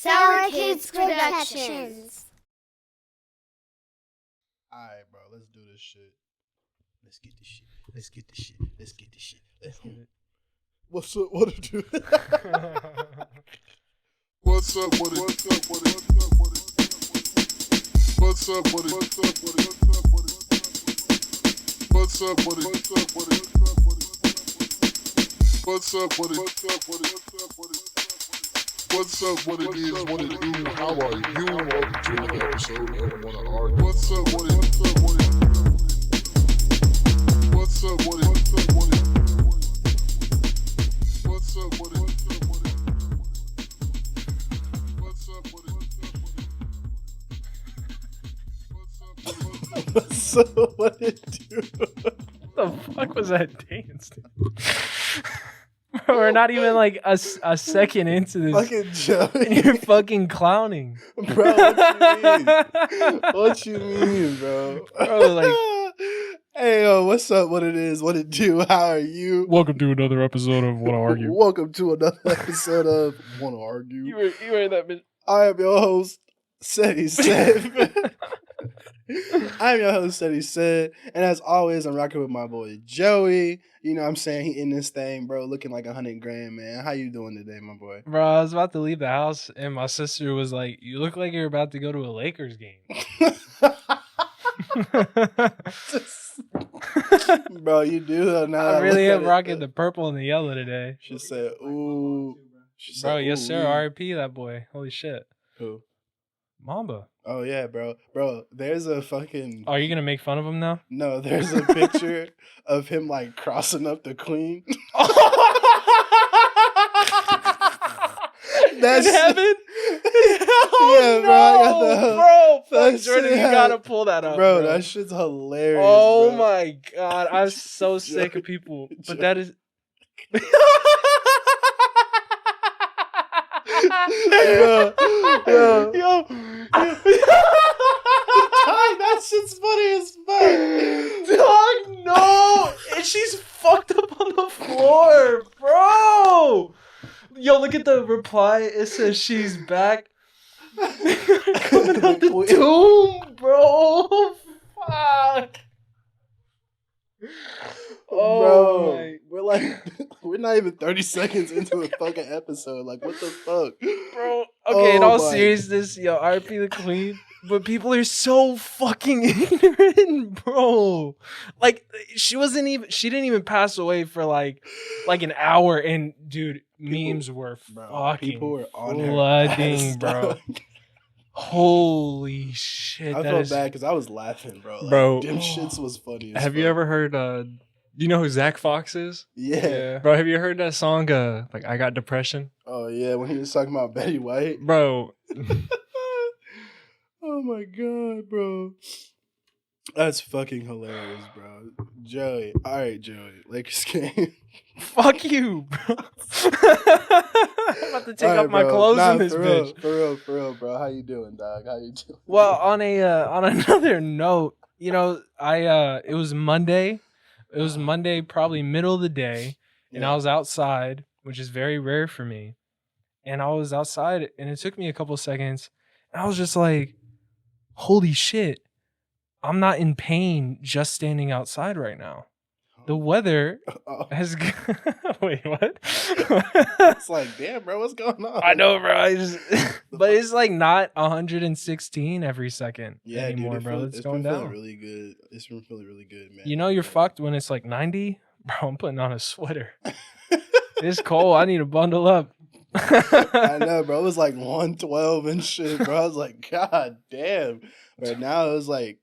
Sourkidsproductions. Alright, bro, let's do this shit. Let's get this shit. Let's get this shit. Let's get this shit. Let's get it. What's up? What it do? What's up? What it? What's up? What it? What's up? What it? What's up? What it? What's up? What it? What's up? What it? What's up? What it? What's up? What it? What's up? What it is? What it do? How are you? Welcome to another episode of Wanna Argue. What's up? What it? What's up? What it? What's up? What it? What's up? What it? What's up? What it? What's up? What it? What's up? What it? What's up? What it? What's up? What it do? What the fuck was that dance? We're not even like a second into this. Fucking Joey. And you're fucking clowning. Bro, what you mean? What you mean, bro? Bro, like, hey, yo, what's up? What it is? What it do? How are you? welcome to another episode of Wanna Argue. Welcome to another episode of Wanna Argue. You were that bitch. I am your host, Seti Said. I'm your host, Seti Said. And as always, I'm rocking with my boy, Joey. You know what I'm saying? He in this thing, bro, looking like 100 grand, man. How you doing today, my boy? Bro, I was about to leave the house and my sister was like, you look like you're about to go to a Lakers game. Bro, you do. Now I really am look at rocking it. the purple and the yellow today. She said, ooh. She said, Bro, yes ooh, sir, wee. R.I.P. that boy. Holy shit. Who? Mamba. Oh, yeah, bro. Bro, there's a fucking... Oh, are you going to make fun of him now? No, there's a picture of him, like, crossing up the queen. That's in heaven? Yeah, bro, I got the- bro, fuck, that Jordan, shit you gotta pull that up, Bro, that shit's hilarious, Oh bro. my god, I'm so sick of people. But that is... Bro, bro. Yo. That shit's funny as fuck. Dog, no! And she's fucked up on the floor, bro! Yo, look at the reply. It says she's back. Coming out the tomb, bro! Fuck! Oh, Bro, my. we're not even 30 seconds into the fucking episode. Like, what the fuck? Bro, okay, in all my- seriousness, yo, RP the Queen, but people are so fucking ignorant, bro. Like, she didn't even pass away for like an hour, and dude, memes were fucking people were on her flooding, ass, bro. dog. Holy shit. I that felt is- bad because I was laughing, bro. Like, Bro. them shits was funny as Have you fuck. ever heard do you know who Zach Fox is? Yeah. Yeah. Bro, have you heard that song like I Got Depression? Oh, yeah, when he was talking about Betty White. Bro, Oh, my God, bro. That's fucking hilarious, bro. Joey. All right, Joey. Lakers game. Fuck you, bro. I'm about to take All off right, my bro. clothes Nah, in this for bitch. real, bro. How you doing, dog? How you doing? Well, on another note, you know, it was Monday. It was Monday, probably middle of the day, and I was outside, which is very rare for me. And I was outside, and it took me a couple seconds, and I was just like, "Holy shit! I'm not in pain just standing outside right now. The weather Oh, has wait, what? it's like, damn, bro, what's going on? I know, bro. But it's like not 116 every second anymore, dude, bro. It's it's going been feeling down. really good. It's been feeling really good, man. You know you're fucked when it's like 90? Bro, I'm putting on a sweater. It's cold. I need to bundle up. I know, bro. It was like 112 and shit, bro. I was like, God damn. But now it's like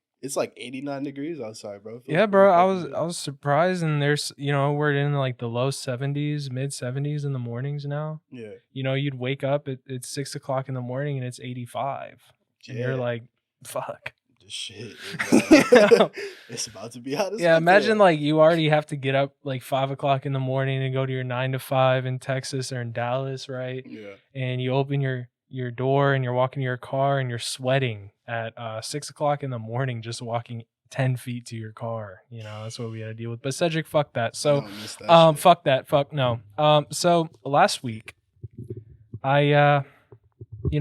89 degrees outside, bro. It feels Yeah, bro. pretty fucking I was surprised, and there's we're in like the low 70s, mid 70s in the mornings now. good. Yeah. You know, you'd wake up at 6 o'clock in the morning and it's 85, and you're like, fuck. the shit. Yeah. It's about to be hot as Yeah, fuck imagine there. like you already have to get up like 5 o'clock in the morning and go to your 9 to 5 in Texas or in Dallas, right? Yeah. And you open your door and you're walking to your car and you're sweating at 6 o'clock in the morning just walking 10 feet to your car. You know, that's what we had to deal with. But Cedric, fuck that. So, don't miss that shit. fuck that. Fuck no. So last week, I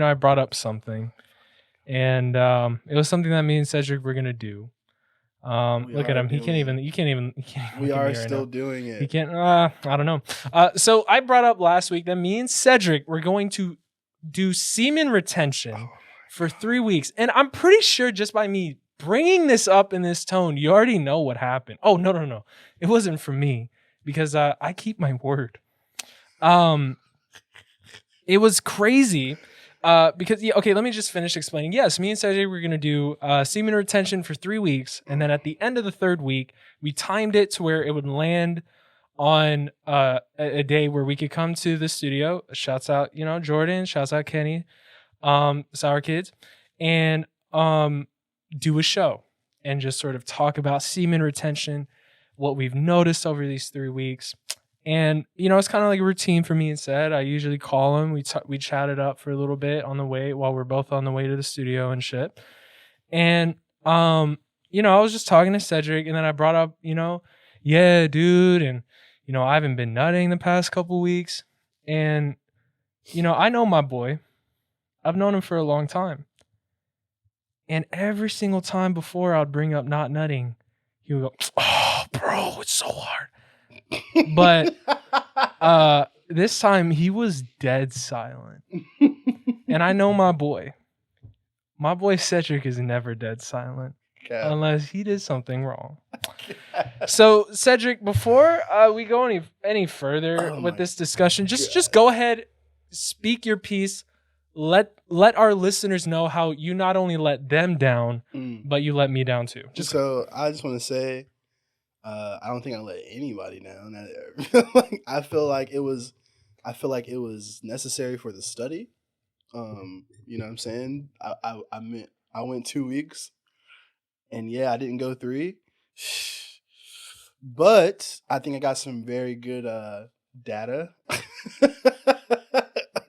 I brought up something, and it was something that me and Cedric were gonna do. Look at him. He can't even. We look at are me right still now. doing He it. can't. I don't know. So I brought up last week that me and Cedric were going to do semen retention for 3 weeks, and I'm pretty sure just by me bringing this up in this tone, you already know what happened. Oh no, it wasn't for me because I keep my word. It was crazy. Because let me just finish explaining. Yes, me and Cedric were gonna do semen retention for 3 weeks, and then at the end of the 3rd week, we timed it to where it would land on a day where we could come to the studio. Shouts out, Jordan. Shouts out Kenny, Sour Kids, and do a show and just sort of talk about semen retention, what we've noticed over these 3 weeks. And, it's kind of like a routine for me and Ced. I usually call him. We chatted up for a little bit on the way while we're both on the way to the studio and shit. And, I was just talking to Cedric, and then I brought up, yeah, dude. And, I haven't been nutting the past couple weeks. And, I know my boy. I've known him for a long time. And every single time before I'd bring up not nutting, he would go, oh, bro, it's so hard. But this time he was dead silent. And I know my boy. My boy Cedric is never dead silent unless he did something wrong. So Cedric, before we go any further with this discussion, just go ahead, speak your piece. Let our listeners know how you not only let them down, but you let me down too. So I just want to say, I don't think I let anybody down. I feel like it was necessary for the study. You know what I'm saying? I went 2 weeks, and yeah, I didn't go 3, but I think I got some very good data.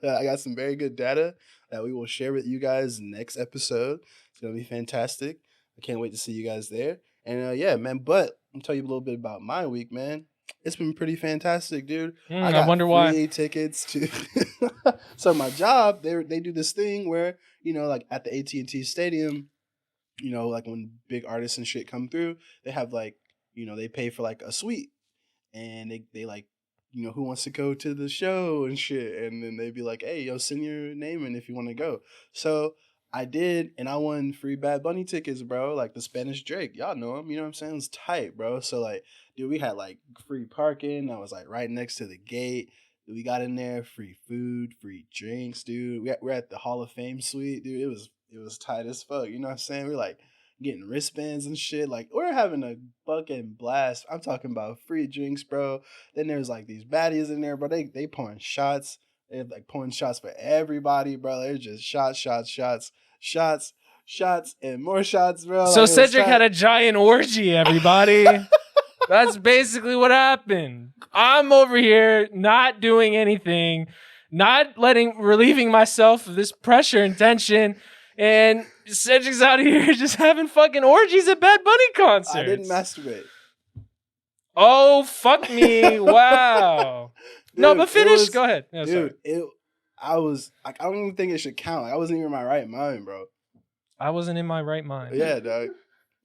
I got some very good data that we will share with you guys next episode. It's gonna be fantastic. I can't wait to see you guys there. And yeah, man. But I'll tell you a little bit about my week, man. It's been pretty fantastic, dude. I wonder why. Free tickets to. So my job, they do this thing where like at the AT&T Stadium, like when big artists and shit come through, they have like they pay for like a suite, and they like who wants to go to the show and shit, and then they'd be like, hey, yo, send your name in if you want to go. So I did, and I won free Bad Bunny tickets, bro. Like the Spanish Drake, y'all know him. You know what I'm saying? It was tight, bro. So like, dude, we had like free parking. I was like right next to the gate. We got in there, free food, free drinks, dude. We're at the Hall of Fame suite, dude. It was tight as fuck. You know what I'm saying? We're like getting wristbands and shit. Like we're having a fucking blast. I'm talking about free drinks, bro. Then there's like these baddies in there, bro. They pouring shots. They're like pouring shots for everybody, bro. They're just shots, and more shots, bro. So like, Cedric had a giant orgy, everybody. That's basically what happened. I'm over here not doing anything, not relieving myself of this pressure and tension, and Cedric's out here just having fucking orgies at Bad Bunny concerts. I didn't masturbate. Oh, fuck me. Wow. Dude, no, but finish. Go ahead. No, dude, I was like, I don't even think it should count. Like, I wasn't even in my right mind, bro. I wasn't in my right mind. Yeah, dog.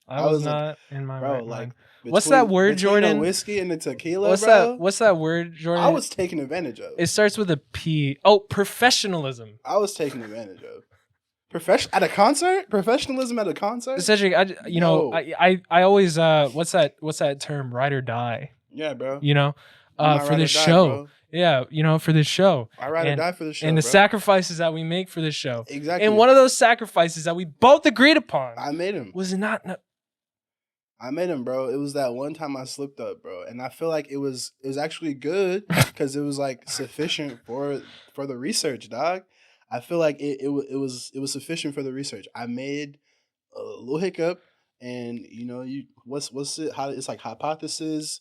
I was not in my right mind. Between, what's that word, Jordan? The whiskey and the tequila, bro. What's that word, Jordan? I was taken advantage of. It starts with a P. Oh, professionalism. I was taken advantage of. At a concert? Professionalism at a concert? Cedric, I always what's that term? Ride or die. Yeah, bro. For this show. Bro. Yeah, for this show. I ride or die for the show. And the sacrifices that we make for this show. Exactly. And one of those sacrifices that we both agreed upon. I made him. Was not. I made him, bro. It was that one time I slipped up, bro, and I feel like it was actually good because it was like sufficient for the research, dog. I feel like it was sufficient for the research. I made a little hiccup, and what's it? How it's like hypothesis.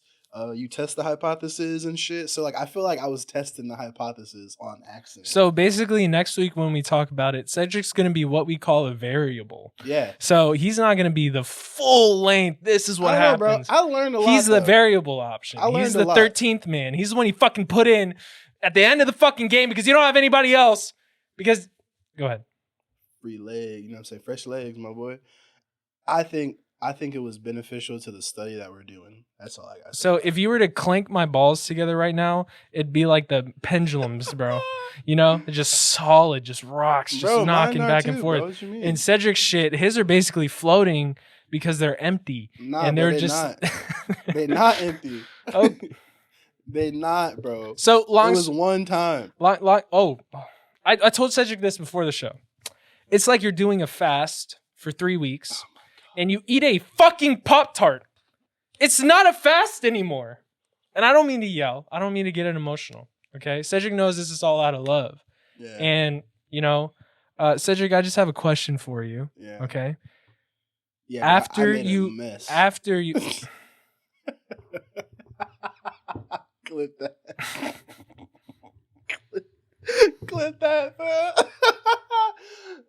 You test the hypothesis and shit. So like I feel like I was testing the hypothesis on accident. So basically next week when we talk about it, Cedric's gonna be what we call a variable. Yeah. So he's not gonna be the full length. This is what happens. Bro. I learned a lot. He's the variable option. He's the 13th man. He's the one you fucking put in at the end of the fucking game because you don't have anybody else. Because Go ahead. free leg, you know what I'm saying? Fresh legs, my boy. I think it was beneficial to the study that we're doing. That's all I got. So if you were to clank my balls together right now, it'd be like the pendulums, bro. You know, they're just solid, just rocks, just Bro, mine knocking are back too, and bro. forth. What you mean? And Cedric's shit, his are basically floating because they're empty. Nah, and bro, they're they just not. They not empty. Oh. They not, bro. So long. It was one time. I told Cedric this before the show. It's like you're doing a fast for 3 weeks, and you eat a fucking Pop-Tart. It's not a fast anymore. And I don't mean to yell. I don't mean to get it emotional. Okay, Cedric knows this is all out of love. Yeah. And you know, Cedric, I just have a question for you. Yeah. Okay. Yeah. After I made a you, mess. Clip that. Clip that, bro.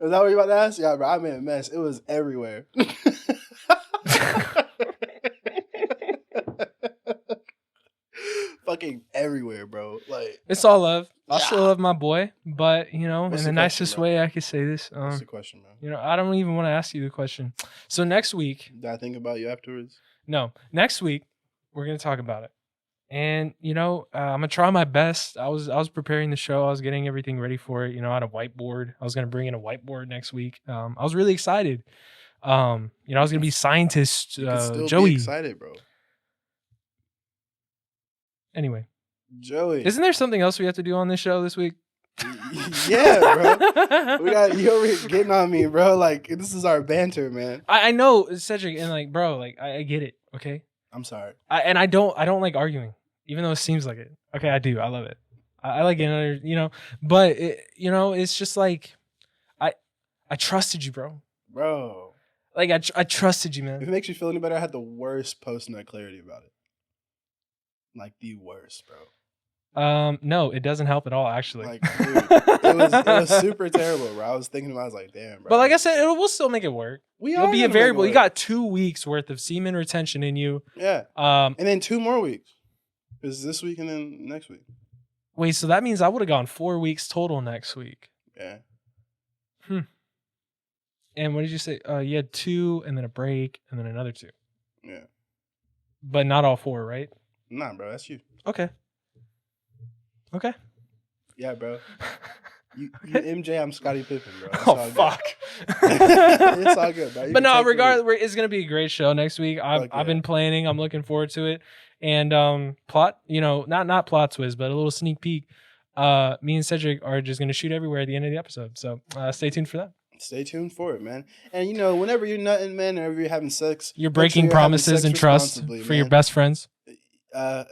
Is that what you about to ask? Yeah, bro. I made a mess. It was everywhere. Fucking everywhere, bro. Like, it's all love. I still love my boy, but you know, What's in the the question, nicest bro? way I could say this. what's the question, man? You know, I don't even want to ask you the question. So next week, Did I think about you afterwards? no, next week we're gonna talk about it, and you know, I'm gonna try my best. I was preparing the show. I was getting everything ready for it. You know, I had a whiteboard. I was gonna bring in a whiteboard next week. I was really excited. You know, I was gonna be scientist You could still Joey. be excited, bro. Anyway, Joey. isn't there something else we have to do on this show this week? Yeah, bro. We got you over here getting on me, bro. Like, this is our banter, man. I know, Cedric, and like, bro, like I get it. Okay. I'm sorry. I don't like arguing, even though it seems like it. Okay, I do. I love it. I like it, you know. But you know, it's just like I trusted you, bro. Bro. Like I trusted you, If it man. makes you feel any better, I had the worst post-nut clarity about it. Like, the worst, bro. No, it doesn't help at all, actually. Like, dude, it was super terrible, bro. I was thinking about it, I was like, damn, bro. But like I said, we'll still make it work. You'll be a variable. You got 2 weeks worth of semen retention in you. Yeah. And then 2 more weeks. Because this week and then next week. Wait, so that means I would have gone 4 weeks total next week. Yeah. And what did you say? You had 2 and then a break and then another 2. Yeah. But not all 4, right? Nah, bro, that's you. Okay. Yeah, bro. You MJ, I'm Scottie Pippen, bro. It's Oh, all good. fuck. It's all good, bro. You But can no, take the regardless, it's going to be a great show next week. Fuck I've been yeah. planning. I'm looking forward to it. And plot, you know, not plot twist, but a little sneak peek. Me and Cedric are just going to shoot everywhere at the end of the episode. So stay tuned for that. Stay tuned for it, man. And you know, whenever you're nutting, man, whenever you're having sex, You're make breaking sure you're having promises sex and trust responsibly, for your man. best friends.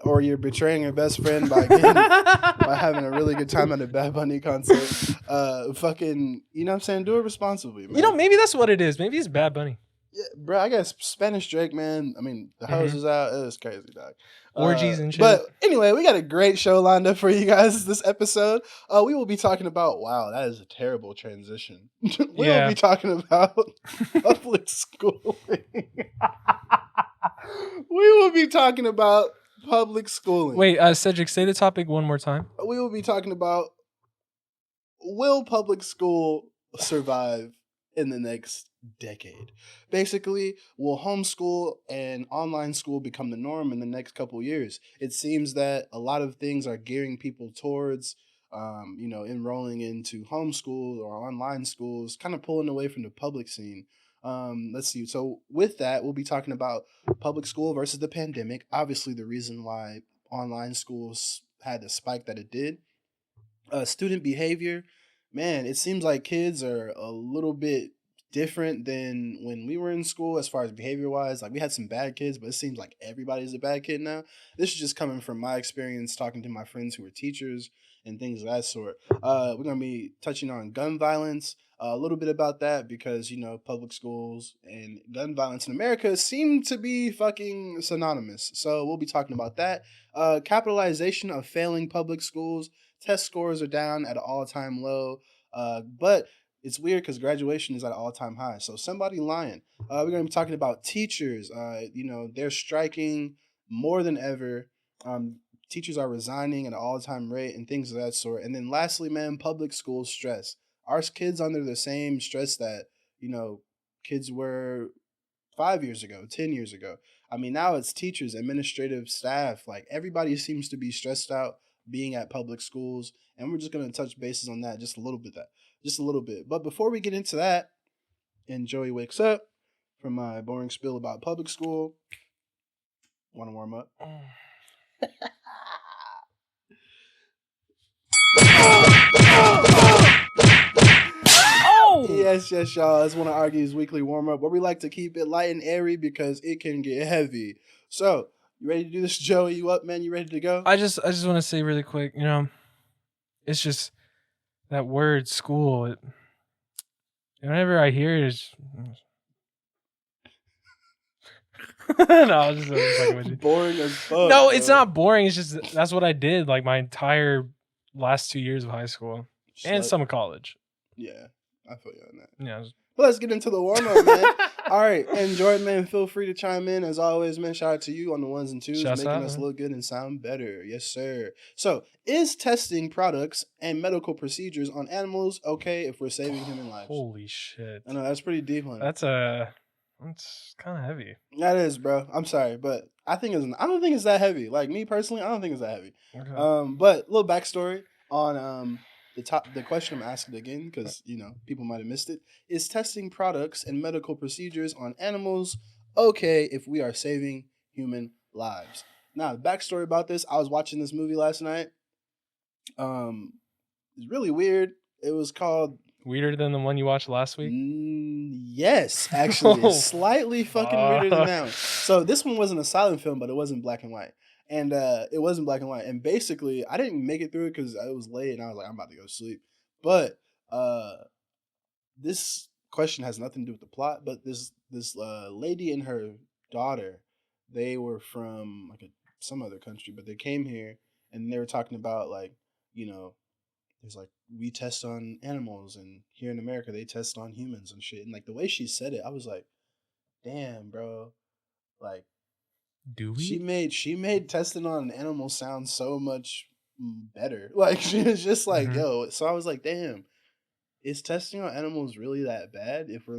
Or you're betraying your best friend by by having a really good time at a Bad Bunny concert. Fucking, you know what I'm saying? Do it responsibly, man. You know, maybe that's what it is. Maybe it's Bad Bunny. Yeah, bro, I guess Spanish Drake, man. I mean, the hose is out. It was crazy, dog. Orgies and shit. But anyway, we got a great show lined up for you guys this episode. We will be talking about, wow, that is a terrible transition. We will be talking about public schooling. We will be talking about public schooling. Wait, Cedric, say the topic one more time. We will be talking about, will public school survive in the next decade? Basically, will homeschool and online school become the norm in the next couple years? It seems that a lot of things are gearing people towards, you know, enrolling into homeschool or online schools, kind of pulling away from the public scene. Let's see. So with that, we'll be talking about public school versus the pandemic. Obviously, the reason why online schools had the spike that it did. Student behavior, man, it seems like kids are a little bit different than when we were in school as far as behavior wise. Like, we had some bad kids, but it seems like everybody's a bad kid now. This is just coming from my experience talking to my friends who are teachers and things of that sort. We're going to be touching on gun violence, a little bit about that because, you know, public schools and gun violence in America seem to be fucking synonymous. So we'll be talking about that. Capitalization of failing public schools. Test scores are down at an all-time low. But it's weird because graduation is at an all-time high. So somebody lying. We're going to be talking about teachers. You know, they're striking more than ever. Teachers are resigning at an all-time rate and things of that sort. And then lastly, man, public school stress. Are kids under the same stress that, kids were 5 years ago, 10 years ago? I mean, now it's teachers, administrative staff. Like, everybody seems to be stressed out being at public schools. And we're just going to touch bases on that just a little bit. But before we get into that, and Joey wakes up from my boring spiel about public school, want to warm up? Yes, y'all. I just want to Argue's weekly warm up, where we like to keep it light and airy because it can get heavy. So, you ready to do this, Joey? You up, man? You ready to go? I just want to say really quick, it's just that word school. Whenever I hear it, it's no, I was just fucking with you. Boring as fuck. No, it's not boring. It's just that's what I did like my entire last 2 years of high school and some of college. Yeah, I feel you on that. Yeah. But let's get into the warm up, man. All right, and Jordan, man, feel free to chime in as always, man. Shout out to you on the ones and twos, making us look good and sound better. Yes, sir. So, is testing products and medical procedures on animals okay if we're saving human lives? Holy shit! I know that's pretty deep on it. That's kind of heavy. That is, bro. I'm sorry, but I don't think it's that heavy. Like, me personally, I don't think it's that heavy. Okay. But a little backstory on the question I'm asking again, because people might have missed it. Is testing products and medical procedures on animals okay if we are saving human lives? Now, the backstory about this: I was watching this movie last night. It's really weird. It was called Weirder than the one you watched last week? Yes, actually. It's slightly fucking weirder than that one. So this one wasn't a silent film, but it wasn't black and white. And it wasn't black and white. And basically, I didn't make it through it because it was late and I was like, I'm about to go to sleep. But this question has nothing to do with the plot. But this lady and her daughter, they were from some other country, but they came here and they were talking about there's we test on animals, and here in America they test on humans and shit. And the way she said it, I was like, damn, bro. Do we? She made testing on an animal sound so much better. She was just yo. So I was like, damn, is testing on animals really that bad if we're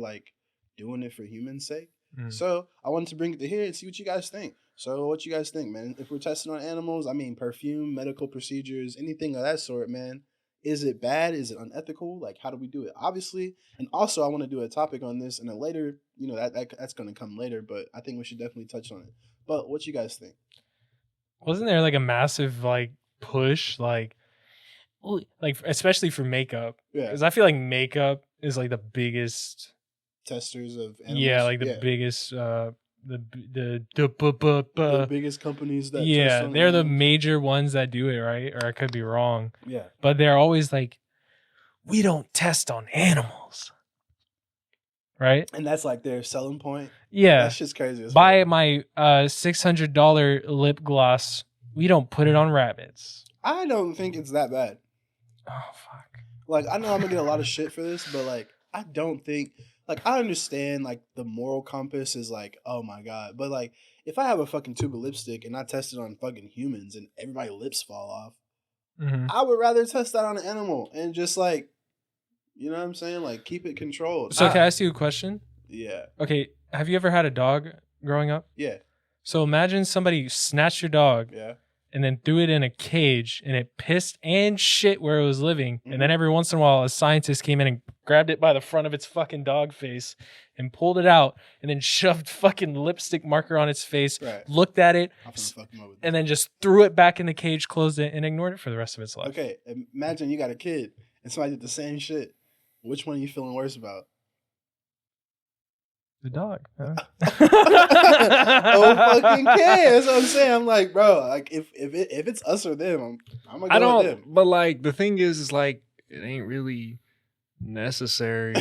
doing it for humans' sake? So I wanted to bring it to here and see what you guys think. So what you guys think, man? If we're testing on animals, I mean, perfume, medical procedures, anything of that sort, man. Is it bad? Is it unethical? How do we do it? Obviously. And also, I want to do a topic on this and a later, that's going to come later, but I think we should definitely touch on it. But what you guys think? Wasn't there a massive push, especially for makeup? Yeah. Because I feel like makeup is the biggest testers of animals. Yeah, the biggest the biggest companies that they're animals. The major ones that do it, right? Or I could be wrong. Yeah. But they're always we don't test on animals. Right? And that's their selling point. Yeah. That's just crazy. Buy my $600 lip gloss. We don't put it on rabbits. I don't think it's that bad. Oh fuck. I know I'm gonna get a lot of shit for this, but I don't think I understand the moral compass is oh my god, but if I have a fucking tube of lipstick and I test it on fucking humans and everybody's lips fall off, I would rather test that on an animal and just you know what I'm saying? Keep it controlled. So can I ask you a question? Yeah. Okay, have you ever had a dog growing up? Yeah. So imagine somebody snatched your dog. Yeah. And then threw it in a cage, and it pissed and shit where it was living. And then every once in a while, a scientist came in and grabbed it by the front of its fucking dog face and pulled it out, and then shoved fucking lipstick marker on its face, looked at it, and then just threw it back in the cage, closed it, and ignored it for the rest of its life. Okay, imagine you got a kid, and somebody did the same shit. Which one are you feeling worse about? The dog. Huh? Oh fucking care. That's what I'm saying. I'm bro, if it's us or them, I'm gonna go with them. But the thing is it ain't really necessary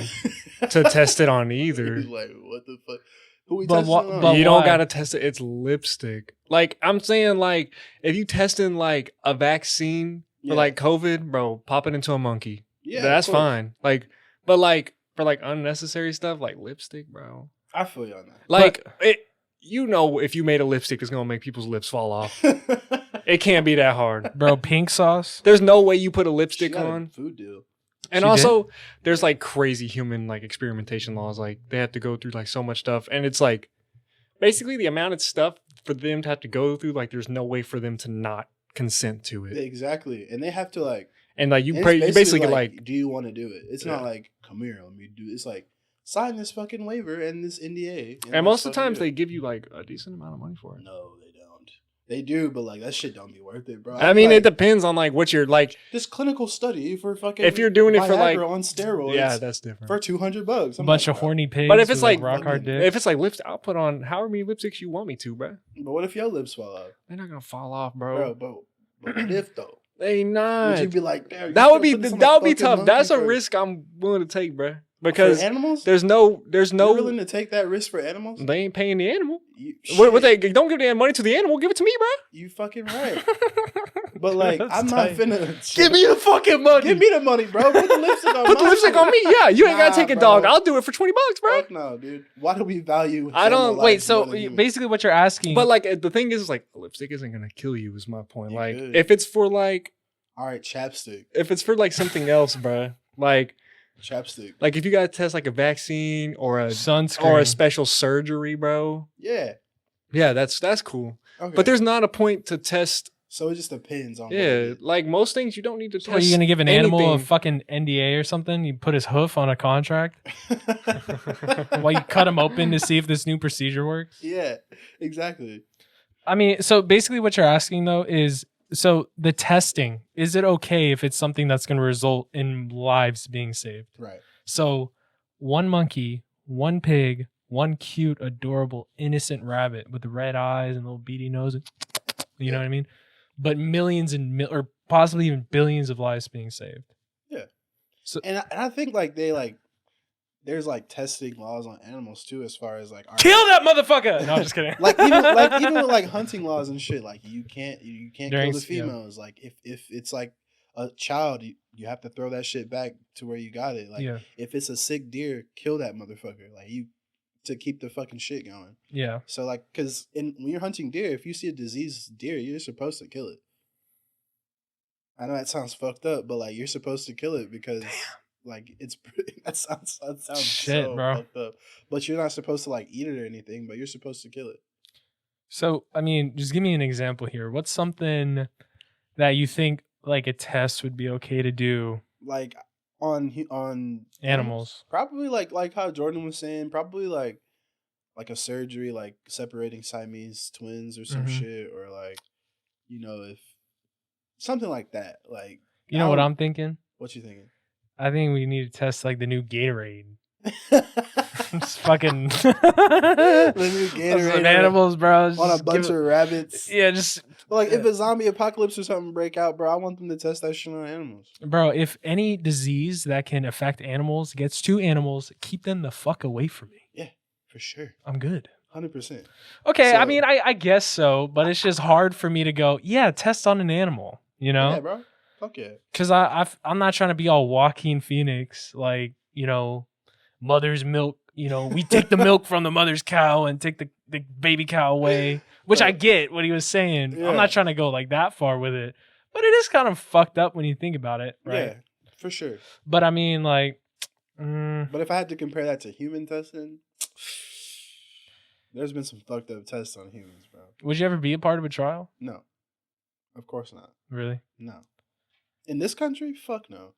to test it on either. What the fuck? Who we but testing on? But you don't gotta test it. It's lipstick. I'm saying if you testing a vaccine for COVID, bro, pop it into a monkey. Yeah, that's fine. But for unnecessary stuff lipstick, bro. I feel you on that. If you made a lipstick, it's gonna make people's lips fall off. It can't be that hard, bro. Pink sauce. There's no way you put a lipstick on food deal. And She also, there's like crazy human like experimentation laws. Like they have to go through like so much stuff, and it's like basically the amount of stuff for them to have to go through. Like there's no way for them to not consent to it. Exactly, and they have to like. And like you And it's basically get like, do you want to do it? It's not like, come here, let me do it. It's like, sign this fucking waiver and this NDA. and most of the times they give you like a decent amount of money for it. No, they don't. They do, but like that shit don't be worth it, bro. I mean, like, it depends on like what you're like. This clinical study for fucking. If you're doing it for like on steroids, yeah, that's different. for $200. a bunch of horny pigs. But if it's with, like rock hard dick. if it's like lips, I'll put on however many lipsticks you want me to, bro. But what if your lips fall off, They're not gonna fall off, bro. But what if though? They not. Would you be like, damn, that would be tough. That's a risk I'm willing to take, bro. Because for animals, there's no. You're willing to take that risk for animals. They ain't paying the animal. What they don't give the money to the animal. Give it to me, bro. You fucking right. But like, I'm not finna give me the fucking money. Give me the money, bro. Put the lipstick on. Put the lipstick on me. Yeah, you ain't gotta take a dog. I'll do it for $20, bro. Fuck no, dude. Why do we value? I don't wait. So basically, what you're asking, but like the thing is, like lipstick isn't gonna kill you. Is my point. Like could. if it's for like, all right, chapstick. If it's for like something else, bro, like. Chapstick. Like if you gotta test like a vaccine or a sunscreen or a special surgery, bro. Yeah. Yeah, that's cool. Okay. But there's not a point to test. So it just depends on. Yeah, like most things, you don't need to test. So are you gonna give an anything. animal a fucking NDA or something? You put his hoof on a contract while you cut him open to see if this new procedure works. Yeah, exactly. I mean, so basically, what you're asking though is. So the testing, is it okay if it's something that's going to result in lives being saved? Right. So one monkey, one pig, one cute, adorable, innocent rabbit with the red eyes and little beady nose. You know what I mean? But millions or possibly even billions of lives being saved. Yeah. So and I think like they like there's like testing laws on animals too, as far as like kill that motherfucker. No, I'm just kidding. even with like hunting laws and shit, like you can't kill the females. Yeah. Like if it's like a child, you have to throw that shit back to where you got it. Like if it's a sick deer, kill that motherfucker. Like you to keep the fucking shit going. Yeah. So like, because when you're hunting deer, if you see a diseased deer, you're supposed to kill it. I know that sounds fucked up, but like you're supposed to kill it because. Damn. Like it's that sounds shit, so bro. fucked up. But you're not supposed to like eat it or anything. But you're supposed to kill it. So I mean, just give me an example here. What's something that you think like a test would be okay to do? Like on animals? Probably like how Jordan was saying. Probably like a surgery, like separating Siamese twins or some shit, or like if something like that. Like what I'm thinking? What you thinking? I think we need to test like the new Gatorade. Just fucking the new Gatorade animals, bro. On a bunch of rabbits. Yeah, just like if a zombie apocalypse or something break out, bro, I want them to test that shit on animals. Bro, if any disease that can affect animals gets to animals, keep them the fuck away from me. Yeah, for sure. I'm good. 100%. Okay, so, I mean, I guess so, but it's just hard for me to go, yeah, test on an animal, Yeah, bro. Fuck yeah. Because I'm not trying to be all Joaquin Phoenix, like, mother's milk. We take the milk from the mother's cow and take the baby cow away, which I get what he was saying. Yeah. I'm not trying to go like that far with it, but it is kind of fucked up when you think about it, right? Yeah, for sure. But I mean, like... But if I had to compare that to human testing, there's been some fucked up tests on humans, bro. Would you ever be a part of a trial? No. Of course not. Really? No. In this country? Fuck no.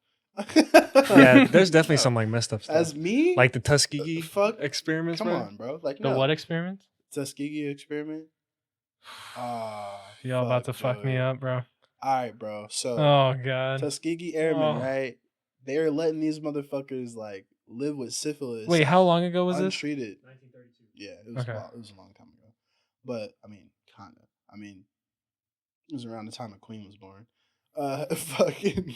Yeah, there's definitely some like messed up stuff. As me? Like the Tuskegee experiments, Come on, bro. Like the what experiments? Tuskegee experiment. Y'all about to fuck me up, bro. All right, bro. So, oh god, Tuskegee Airmen, right? They're letting these motherfuckers like live with syphilis. Wait, how long ago was untreated? this? 1932. Yeah, it was it was a long time ago. But I mean, kind of. I mean, it was around the time the Queen was born. Fucking.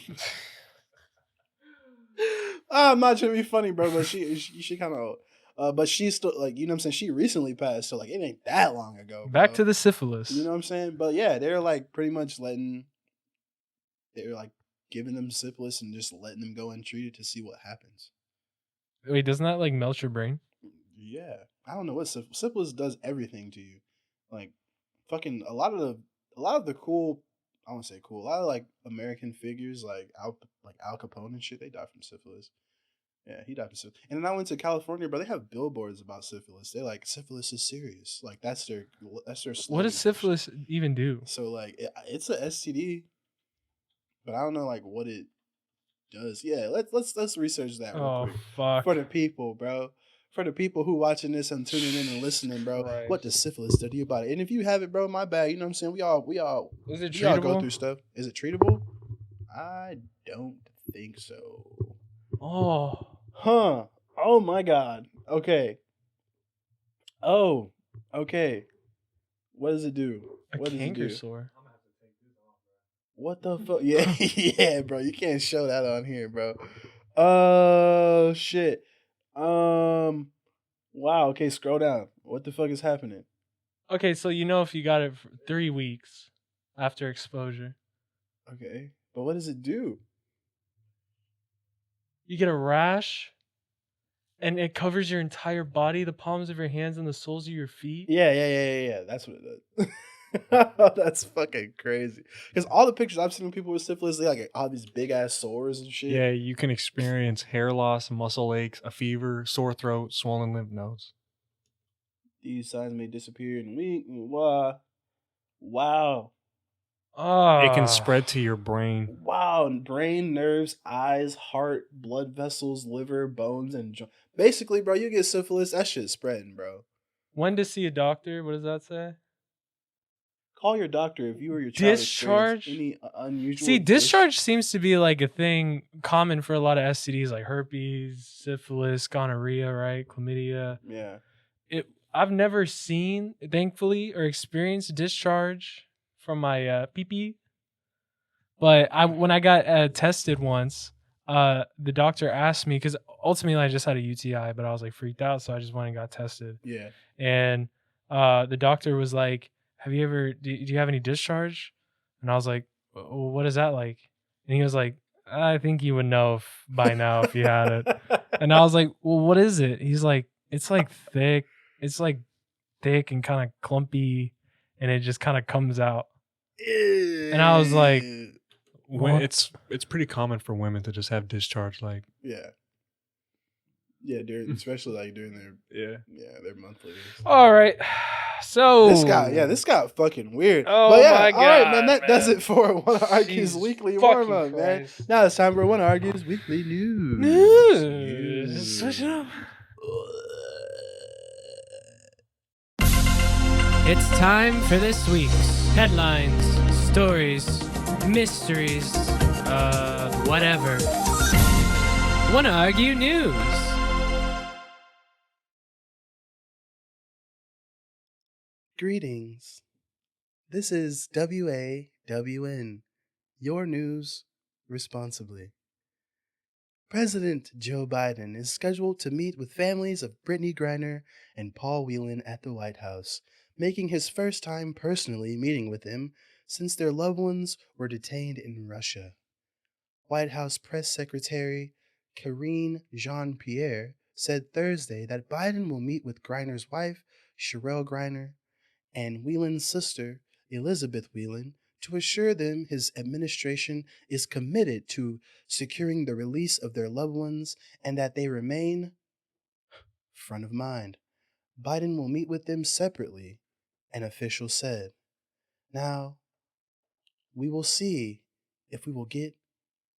I'm not trying to be funny, bro, but she kind of old. But she's still like, you know what I'm saying? She recently passed, so like it ain't that long ago. Bro. Back to the syphilis. You know what I'm saying? But yeah, they're like pretty much they're like giving them syphilis and just letting them go untreated to see what happens. Wait, doesn't that like melt your brain? Yeah. I don't know what syphilis does everything to you. Like fucking a lot of the cool I won't say cool. A lot of like American figures, like Al Capone and shit, they died from syphilis. Yeah, he died from syphilis. And then I went to California, bro. They have billboards about syphilis. They like syphilis is serious. Like that's their What does syphilis even do? So like it's a STD, but I don't know like what it does. Yeah, let's research that real quick. Fuck. For the people, bro. For the people who watching this and tuning in and listening, bro. Christ. What does syphilis do about it? And if you have it, bro, my bad. You know what I'm saying? We all Is it we all go treatable? through stuff. Is it treatable? I don't think so. Oh. Huh. Oh my god. Okay. Oh. Okay. What does it do? What does canker it do? sore. What the fuck? Yeah, yeah, bro. You can't show that on here, bro. Oh shit. Wow. Okay, scroll down. What the fuck is happening? Okay, so you know if you got it for 3 weeks after exposure, Okay, but what does it do? you get a rash, and it covers your entire body, the palms of your hands and the soles of your feet. Yeah. That's what it does. That's fucking crazy. Because all the pictures I've seen of people with syphilis, they like all these big ass sores and shit. Yeah, you can experience hair loss, muscle aches, a fever, sore throat, swollen lymph nodes. These signs may disappear in a week. Wow. Wow. It can spread to your brain. Wow. Brain, nerves, eyes, heart, blood vessels, liver, bones, and basically, bro, you get syphilis, that shit's spreading, bro. When to see a doctor? What does that say? Call your doctor if you or your child Discharge? any unusual. See, discharge seems to be like a thing common for a lot of STDs like herpes, syphilis, gonorrhea, right? Chlamydia. Yeah. I've never seen, thankfully, or experienced discharge from my pee-pee. But when I got tested once, the doctor asked me, because ultimately I just had a UTI, but I was like freaked out, so I just went and got tested. Yeah. And the doctor was like, do you have any discharge? And I was like, well, what is that like? And he was like, I think you would know by now if you had it. And I was like, well, what is it? He's like, it's like thick. It's like thick and kind of clumpy, and it just kind of comes out. And I was like, when it's pretty common for women to just have discharge, like especially like during their their monthly. All right, so this got fucking weird. Oh but yeah, my God, all right, man, that does it for One Argues Jesus Weekly fucking warm up, man. Christ. Now it's time for One Argues Weekly News. Switch it up. It's time for this week's headlines, stories, mysteries, whatever. Wanna Argue News. Greetings. This is WAWN, your news responsibly. President Joe Biden is scheduled to meet with families of Brittany Griner and Paul Whelan at the White House, making his first time personally meeting with them since their loved ones were detained in Russia. White House Press Secretary Karine Jean-Pierre said Thursday that Biden will meet with Griner's wife, Sherelle Griner, and Whelan's sister, Elizabeth Whelan, to assure them his administration is committed to securing the release of their loved ones and that they remain front of mind. Biden will meet with them separately, an official said. Now, we will see if we will get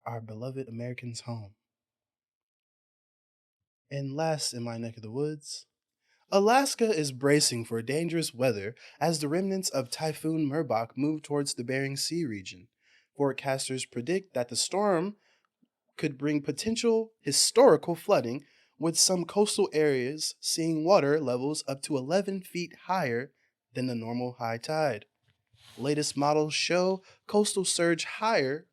our beloved Americans home. And last in my neck of the woods, Alaska is bracing for dangerous weather as the remnants of Typhoon Merbok move towards the Bering Sea region. Forecasters predict that the storm could bring potential historical flooding, with some coastal areas seeing water levels up to 11 feet higher than the normal high tide. Latest models show coastal surge higher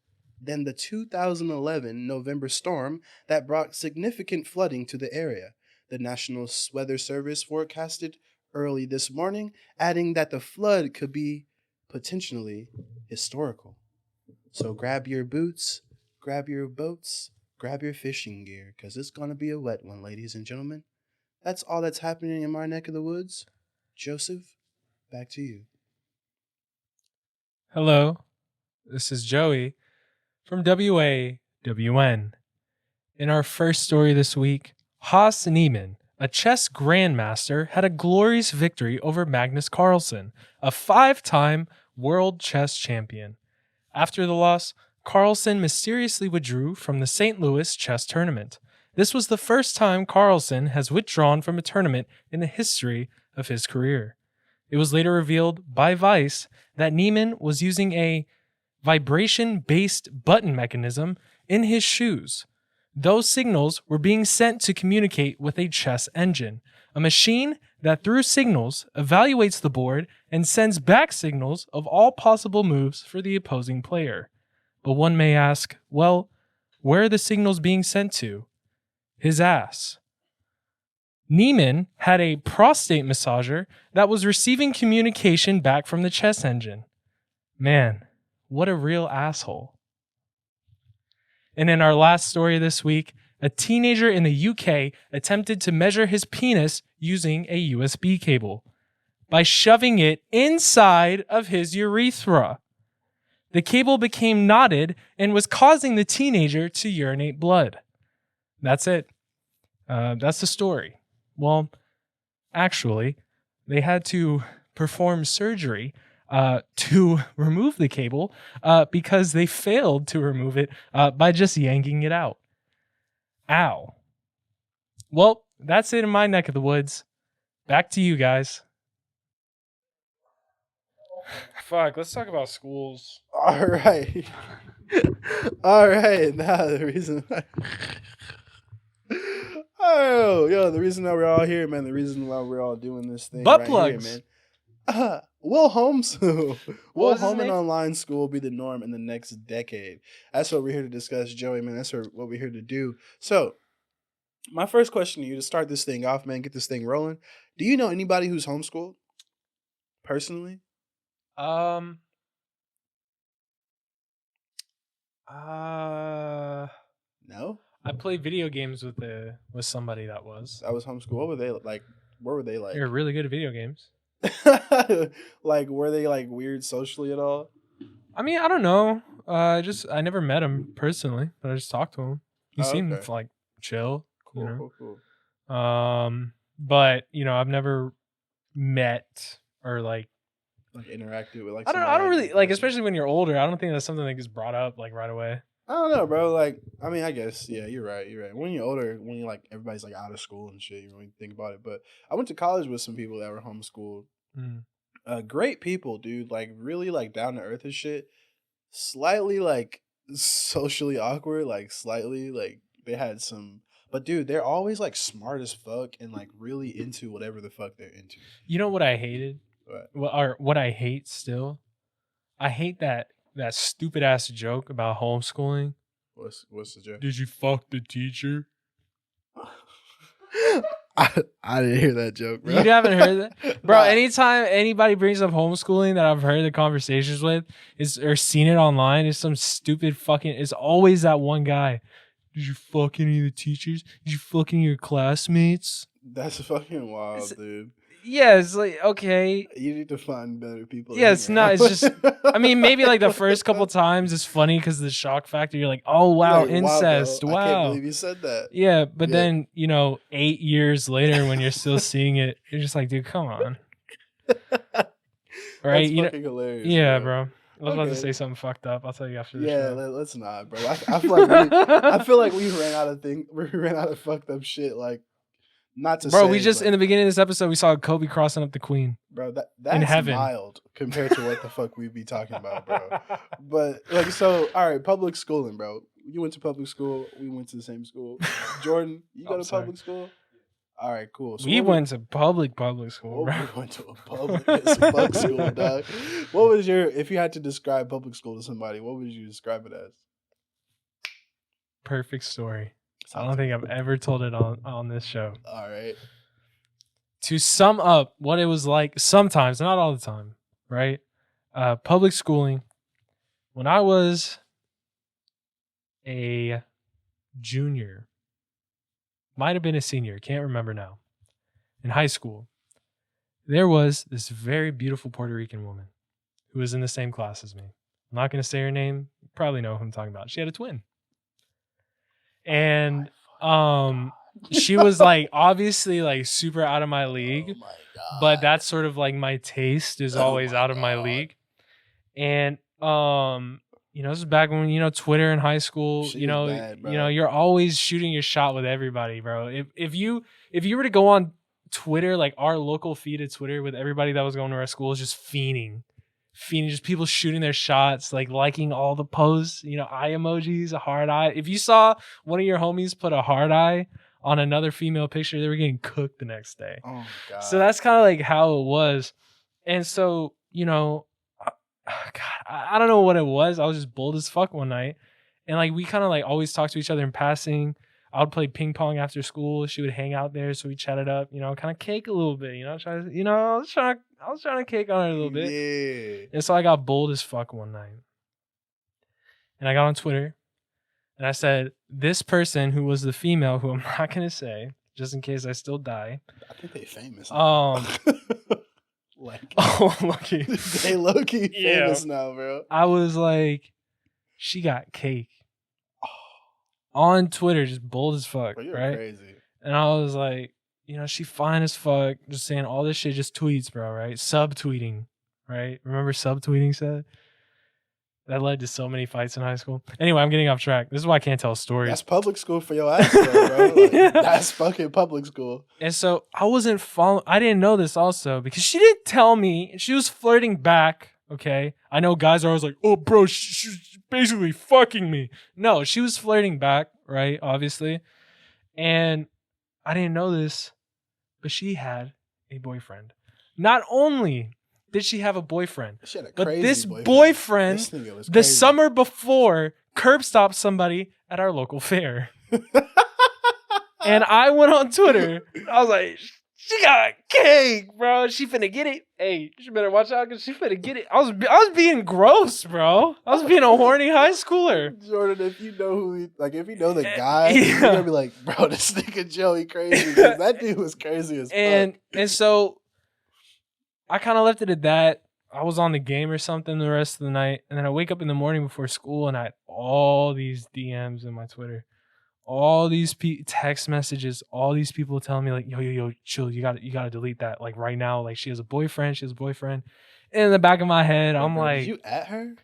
than the 2011 November storm that brought significant flooding to the area. The National Weather Service forecasted early this morning, adding that the flood could be potentially historical. So grab your boots, grab your boats, grab your fishing gear, because it's going to be a wet one, ladies and gentlemen. That's all that's happening in my neck of the woods. Joseph, back to you. Hello, This is Joey from WAWN. In our first story this week, Haas Niemann, a chess grandmaster, had a glorious victory over Magnus Carlsen, a 5-time world chess champion. After the loss, Carlsen mysteriously withdrew from the St. Louis chess tournament. This was the first time Carlsen has withdrawn from a tournament in the history of his career. It was later revealed by Vice that Niemann was using a vibration-based button mechanism in his shoes. Those signals were being sent to communicate with a chess engine, a machine that through signals evaluates the board and sends back signals of all possible moves for the opposing player. But one may ask, well, where are the signals being sent to? His ass. Niemann had a prostate massager that was receiving communication back from the chess engine. Man, what a real asshole. And in our last story this week, a teenager in the UK attempted to measure his penis using a USB cable by shoving it inside of his urethra. The cable became knotted and was causing the teenager to urinate blood. That's it. That's the story. Well, actually, they had to perform surgery to remove the cable because they failed to remove it by just yanking it out. Ow. Well, that's it in my neck of the woods. Back to you guys. Fuck, let's talk about schools. All right. All right. Now the reason. The reason that we're all here, man. The reason why we're all doing this thing. Butt right plugs. here, man. Will homeschool. Will was his home and name? online school be the norm in the next decade? That's what we're here to discuss, Joey, man. That's what we're here to do. So, my first question to you to start this thing off, man, get this thing rolling. Do you know anybody who's homeschooled? Personally? No. No? I played video games with somebody that was. I was homeschooled. What were they like? What were they like? They're really good at video games. Like, were they like weird socially at all? I mean, I don't know. I never met him personally, but I just talked to him. He seemed okay. like chill. Cool. But I've never met or like Interacted with like. I don't really like, especially when you're older. I don't think that's something that gets brought up like right away. I don't know, bro. Like, I mean, I guess, yeah, you're right. When you're older, when you're like everybody's like out of school and shit, you don't really think about it. But I went to college with some people that were homeschooled. Great people, dude. Like, really like down to earth and shit. Slightly like socially awkward, like slightly like they had some. But dude, they're always like smart as fuck and like really into whatever the fuck they're into. You know what I hated? What I hate still? I hate that stupid ass joke about homeschooling. What's the joke? Did you fuck the teacher? I didn't hear that joke, bro. You haven't heard that? Bro, Nah. anytime anybody brings up homeschooling that I've heard the conversations with or seen it online is some stupid fucking, it's always that one guy. Did you fuck any of the teachers? Did you fuck any of your classmates? That's fucking wild, dude. Yeah, it's like, okay. You need to find better people. to Yeah, hang it's not. around It's just. with. I mean, maybe like the first couple times it's funny because the shock factor. You're like, oh wow, Like, incest. bro, Wow. I can't believe you said that. Yeah, but Yeah. then 8 years later, when you're still seeing it, you're just like, dude, come on. Right? That's fucking hilarious. Yeah, bro. I was about to Okay. say something fucked up. I'll tell you after the Yeah, show. let's not, bro. I feel like we ran out of we ran out of fucked up shit. Like, not to Bro, say, we just but, in the beginning of this episode we saw Kobe crossing up the queen. bro, that's heaven. mild compared to what the fuck we be talking about, bro. But like, so all right, public schooling, bro. You went to public school. We went to the same school. Jordan, you go I'm to sorry. public school. All right, cool. So We what went to public school, bro. we went to a public as fuck school, dog. What was if you had to describe public school to somebody, what would you describe it as? Perfect story. I don't think I've ever told it on this show. All right. To sum up what it was like sometimes, not all the time, right? Public schooling. When I was a junior, might have been a senior, can't remember now, in high school, there was this very beautiful Puerto Rican woman who was in the same class as me. I'm not gonna say her name. You probably know who I'm talking about. She had a twin. And she was like obviously like super out of my league. Oh my god. But that's sort of like my taste is always out of my league. And this is back when Twitter in high school, She was bad, bro. you're always shooting your shot with everybody, bro. If you were to go on Twitter, like our local feed of Twitter with everybody that was going to our schools, just fiending, just people shooting their shots, like liking all the posts, eye emojis, a hard eye. If you saw one of your homies put a hard eye on another female picture, they were getting cooked the next day. Oh my god. So that's kind of like how it was. And so, God, I don't know what it was. I was just bold as fuck one night. And like we kind of like always talk to each other in passing. I would play ping pong after school. She would hang out there, so we chatted up, kind of cake a little bit, I was trying to cake on her a little bit. Yeah. And so I got bold as fuck one night. And I got on Twitter and I said, this person who was the female, who I'm not going to say, just in case I still die. I think they famous. Like, oh, lucky. They low-key famous now, bro. I was like, she got cake. On Twitter, just bold as fuck, Bro, you're right? crazy. And I was like, she fine as fuck, just saying all this shit, just tweets, bro, right? Subtweeting, right? Remember subtweeting said? That led to so many fights in high school. Anyway, I'm getting off track. This is why I can't tell stories. That's public school for your ass, though, bro. Like, Yeah. That's fucking public school. And so I wasn't following. I didn't know this also because she didn't tell me. She was flirting back. Okay. I know guys are always like, oh, bro, she's basically fucking me. No, she was flirting back, right? Obviously. And I didn't know this, but she had a boyfriend. Not only did she have a boyfriend, She had a but crazy this boyfriend. boyfriend, This nigga was the crazy. summer before, curb stopped somebody at our local fair. And I went on Twitter. I was like, she got cake, bro. She finna get it. Hey, she better watch out because she finna get it. I was being gross, bro. I was being a horny high schooler. Jordan, if you know if you know the guy, Yeah. you're gonna be like, bro, this nigga Joey crazy. Because that dude was crazy as fuck. And so I kind of left it at that. I was on the game or something the rest of the night. And then I wake up in the morning before school and I had all these DMs in my Twitter. All these text messages, all these people telling me like, yo, chill, you gotta delete that like right now. Like she has a boyfriend. And in the back of my head, I'm Bro, like, did you at her?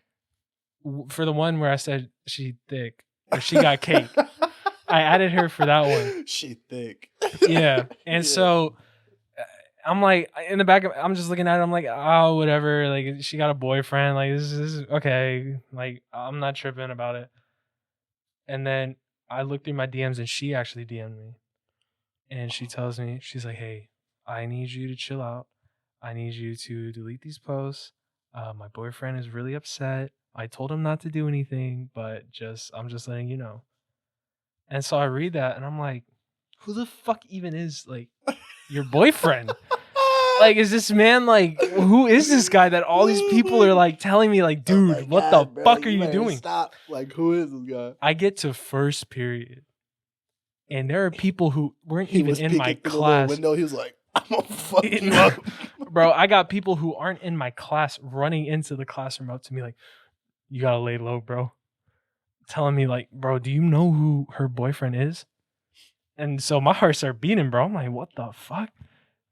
For the one where I said she thick or she got cake, I added her for that one. She thick. Yeah. And Yeah. so I'm like, in the back of, I'm just looking at it. I'm like, oh, whatever. Like she got a boyfriend. Like this is okay. Like I'm not tripping about it. And then I looked through my DMs and she actually DM'd me. And she tells me, she's like, hey, I need you to chill out. I need you to delete these posts. My boyfriend is really upset. I told him not to do anything, but I'm just letting you know. And so I read that and I'm like, who the fuck even is like your boyfriend? Like, is this man like, who is this guy that all these people are like telling me like, dude, Oh my what God, the bro, fuck are you better doing? Stop. Like, who is this guy? I get to first period, and there are people who weren't He even was in my peeking through the little class. window. He was like, I'm gonna fuck you up. Bro, I got people who aren't in my class running into the classroom up to me like, you gotta lay low, bro. Telling me like, bro, do you know who her boyfriend is? And so my heart started beating, bro. I'm like, what the fuck?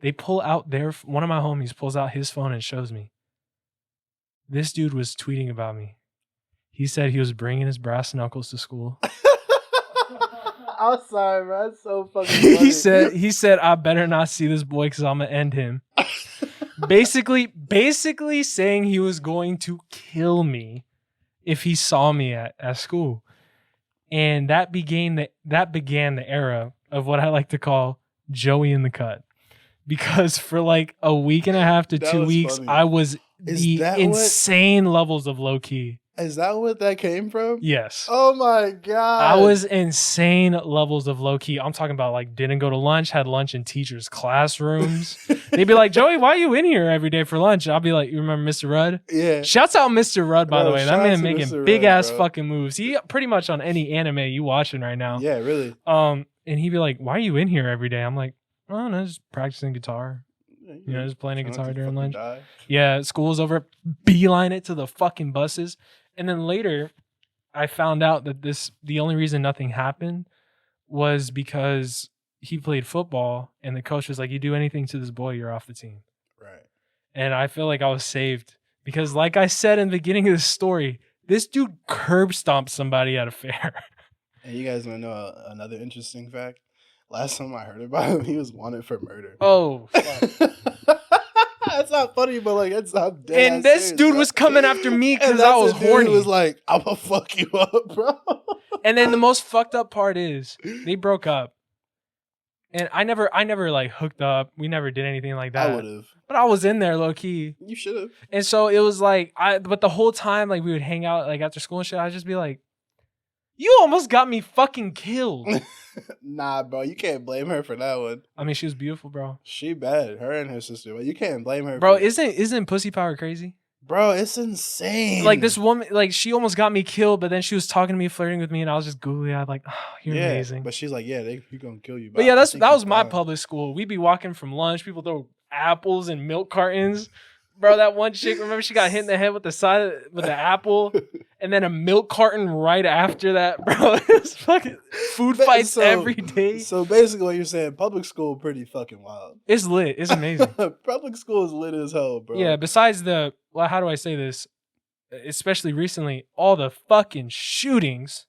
They pull out one of my homies pulls out his phone and shows me. This dude was tweeting about me. He said he was bringing his brass knuckles to school. I'm sorry, bro. That's so fucking funny. he said, I better not see this boy because I'm gonna end him. basically saying he was going to kill me if he saw me at school. And that began the era of what I like to call Joey in the cut. Because for like a week and a half to That 2 was weeks, funny. I was Is the that insane levels of low key. Is that what that came from? Yes. Oh my God. I was insane levels of low key. I'm talking about like didn't go to lunch, had lunch in teachers' classrooms. They'd be like, Joey, why are you in here every day for lunch? I'll be like, you remember Mr. Rudd? Yeah. Shouts out Mr. Rudd, by Bro, the way. That shout out man to making Mr. big Rudd, ass bro. fucking moves. He pretty much on any anime you watching right now. Yeah, really. And he'd be like, why are you in here every day? I'm like, oh no, just practicing guitar. You know, just playing a Trying guitar to during fucking lunch. die. Yeah, school's over. Beeline it to the fucking buses. And then later, I found out that the only reason nothing happened was because he played football and the coach was like, you do anything to this boy, you're off the team. Right. And I feel like I was saved because, like I said in the beginning of the story, this dude curb stomped somebody at a fair. And you guys want to know another interesting fact? Last time I heard about him, he was wanted for murder. Oh, fuck. That's not funny, but like that's how dead. And this dude was coming after me because I was horny. He was like, "I'm gonna fuck you up, bro." And then the most fucked up part is they broke up, and I never like hooked up. We never did anything like that. I would have, but I was in there low key. You should have. And so it was like but the whole time like we would hang out like after school and shit. I'd just be like, "You almost got me fucking killed." Nah, bro, you can't blame her for that one. I mean, she was beautiful, bro. She bad, her and her sister, but you can't blame her. Bro, for isn't pussy power crazy? Bro, it's insane. Like this woman, like she almost got me killed, but then she was talking to me, flirting with me, and I was just googly eyed, like, "Oh, you're amazing." But she's like, "Yeah, they gonna kill you." But yeah, that was my public school. We'd be walking from lunch, people throw apples and milk cartons. Bro, that one chick, remember she got hit in the head with the apple, and then a milk carton right after that, bro. It was fucking food fights every day. So basically, what you're saying, public school pretty fucking wild. It's lit. It's amazing. Public school is lit as hell, bro. Yeah. Besides how do I say this? Especially recently, all the fucking shootings.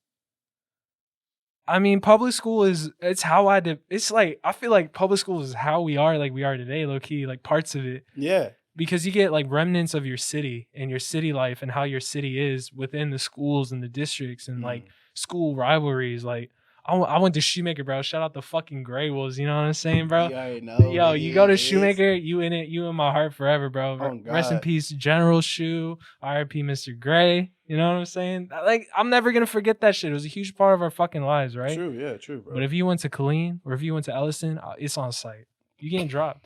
I mean, public school it's how it's like I feel like public school is how we are like we are today, low key, like parts of it. Yeah. Because you get like remnants of your city and your city life and how your city is within the schools and the districts and like school rivalries. Like I went to Shoemaker, bro. Shout out the fucking Grey Wolves. You know what I'm saying, bro? You already know. Yo, you go to Shoemaker, you in it, you in my heart forever, bro. Oh, Rest in peace, General Shoe. R.I.P. Mr. Gray. You know what I'm saying? Like I'm never gonna forget that shit. It was a huge part of our fucking lives, right? True, yeah, true, bro. But if you went to Killeen or if you went to Ellison, it's on site. You getting dropped.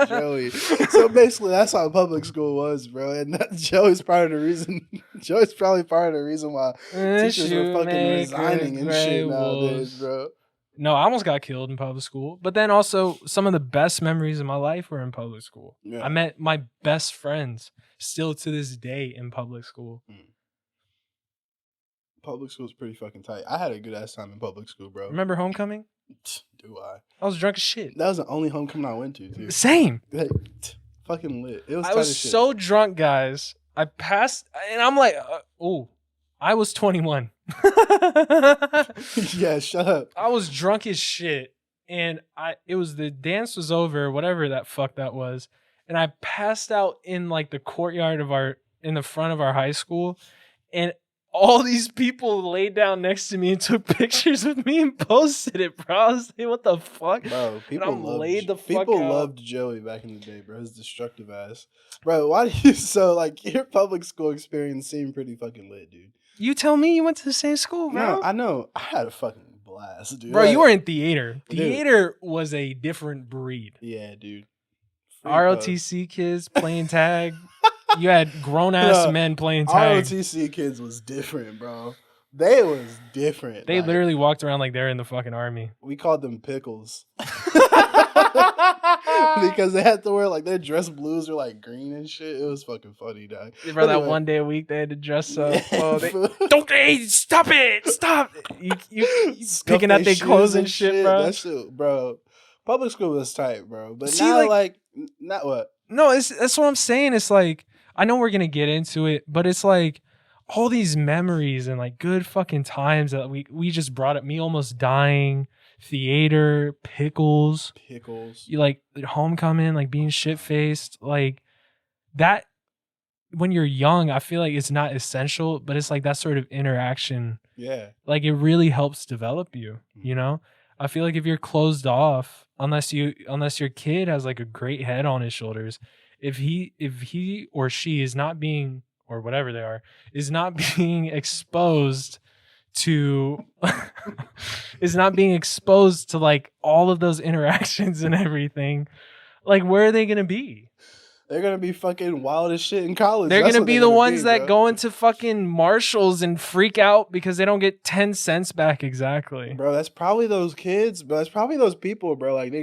Joey. So basically, that's how public school was, bro. And Joey's part of the reason. Joey's probably part of the reason why teachers were fucking resigning and shit nowadays, bro. No, I almost got killed in public school. But then also, some of the best memories of my life were in public school. Yeah. I met my best friends still to this day in public school. Public school is pretty fucking tight. I had a good ass time in public school, bro. Remember homecoming? Do I? I was drunk as shit. That was the only homecoming I went to, too. Same. Like, fucking lit. It was. I was so drunk, guys. I passed, and I'm like, I was 21. Yeah, shut up. I was drunk as shit, and the dance was over, whatever that fuck that was, and I passed out in like the courtyard in the front of our high school, and all these people laid down next to me and took pictures with me and posted it, bro. I was like, what the fuck? Bro, people loved Joey back in the day, bro. His destructive ass. Bro, why do you your public school experience seemed pretty fucking lit, dude. You tell me you went to the same school, bro. No, I know. I had a fucking blast, dude. Bro, you were in theater. Theater was a different breed. Yeah, dude. ROTC kids playing tag. You had grown-ass men playing tag. ROTC kids was different, bro. They was different. They literally walked around like they're in the fucking army. We called them pickles. Because they had to wear like their dress blues were like green and shit. It was fucking funny, dog. Bro, that one day a week they had to dress up. Stop it! Stop! You picking out their clothes and shit, bro. That shit, bro. Public school was tight, bro. But see, now, not what? No, that's what I'm saying. It's like, I know we're gonna get into it, but it's like all these memories and like good fucking times that we just brought up. Me almost dying, theater, pickles. You like homecoming, like being shit faced, like that. When you're young, I feel like it's not essential, but it's like that sort of interaction. Yeah, like it really helps develop you. You know, I feel like if you're closed off, unless your kid has like a great head on his shoulders. If he or she is not being, or whatever they are, is not being exposed to like all of those interactions and everything, like where are they gonna be? They're gonna be fucking wild as shit in college. They're gonna be the ones that go into fucking Marshalls and freak out because they don't get 10 cents back exactly. Bro, that's probably those kids, bro. That's probably those people, bro. Like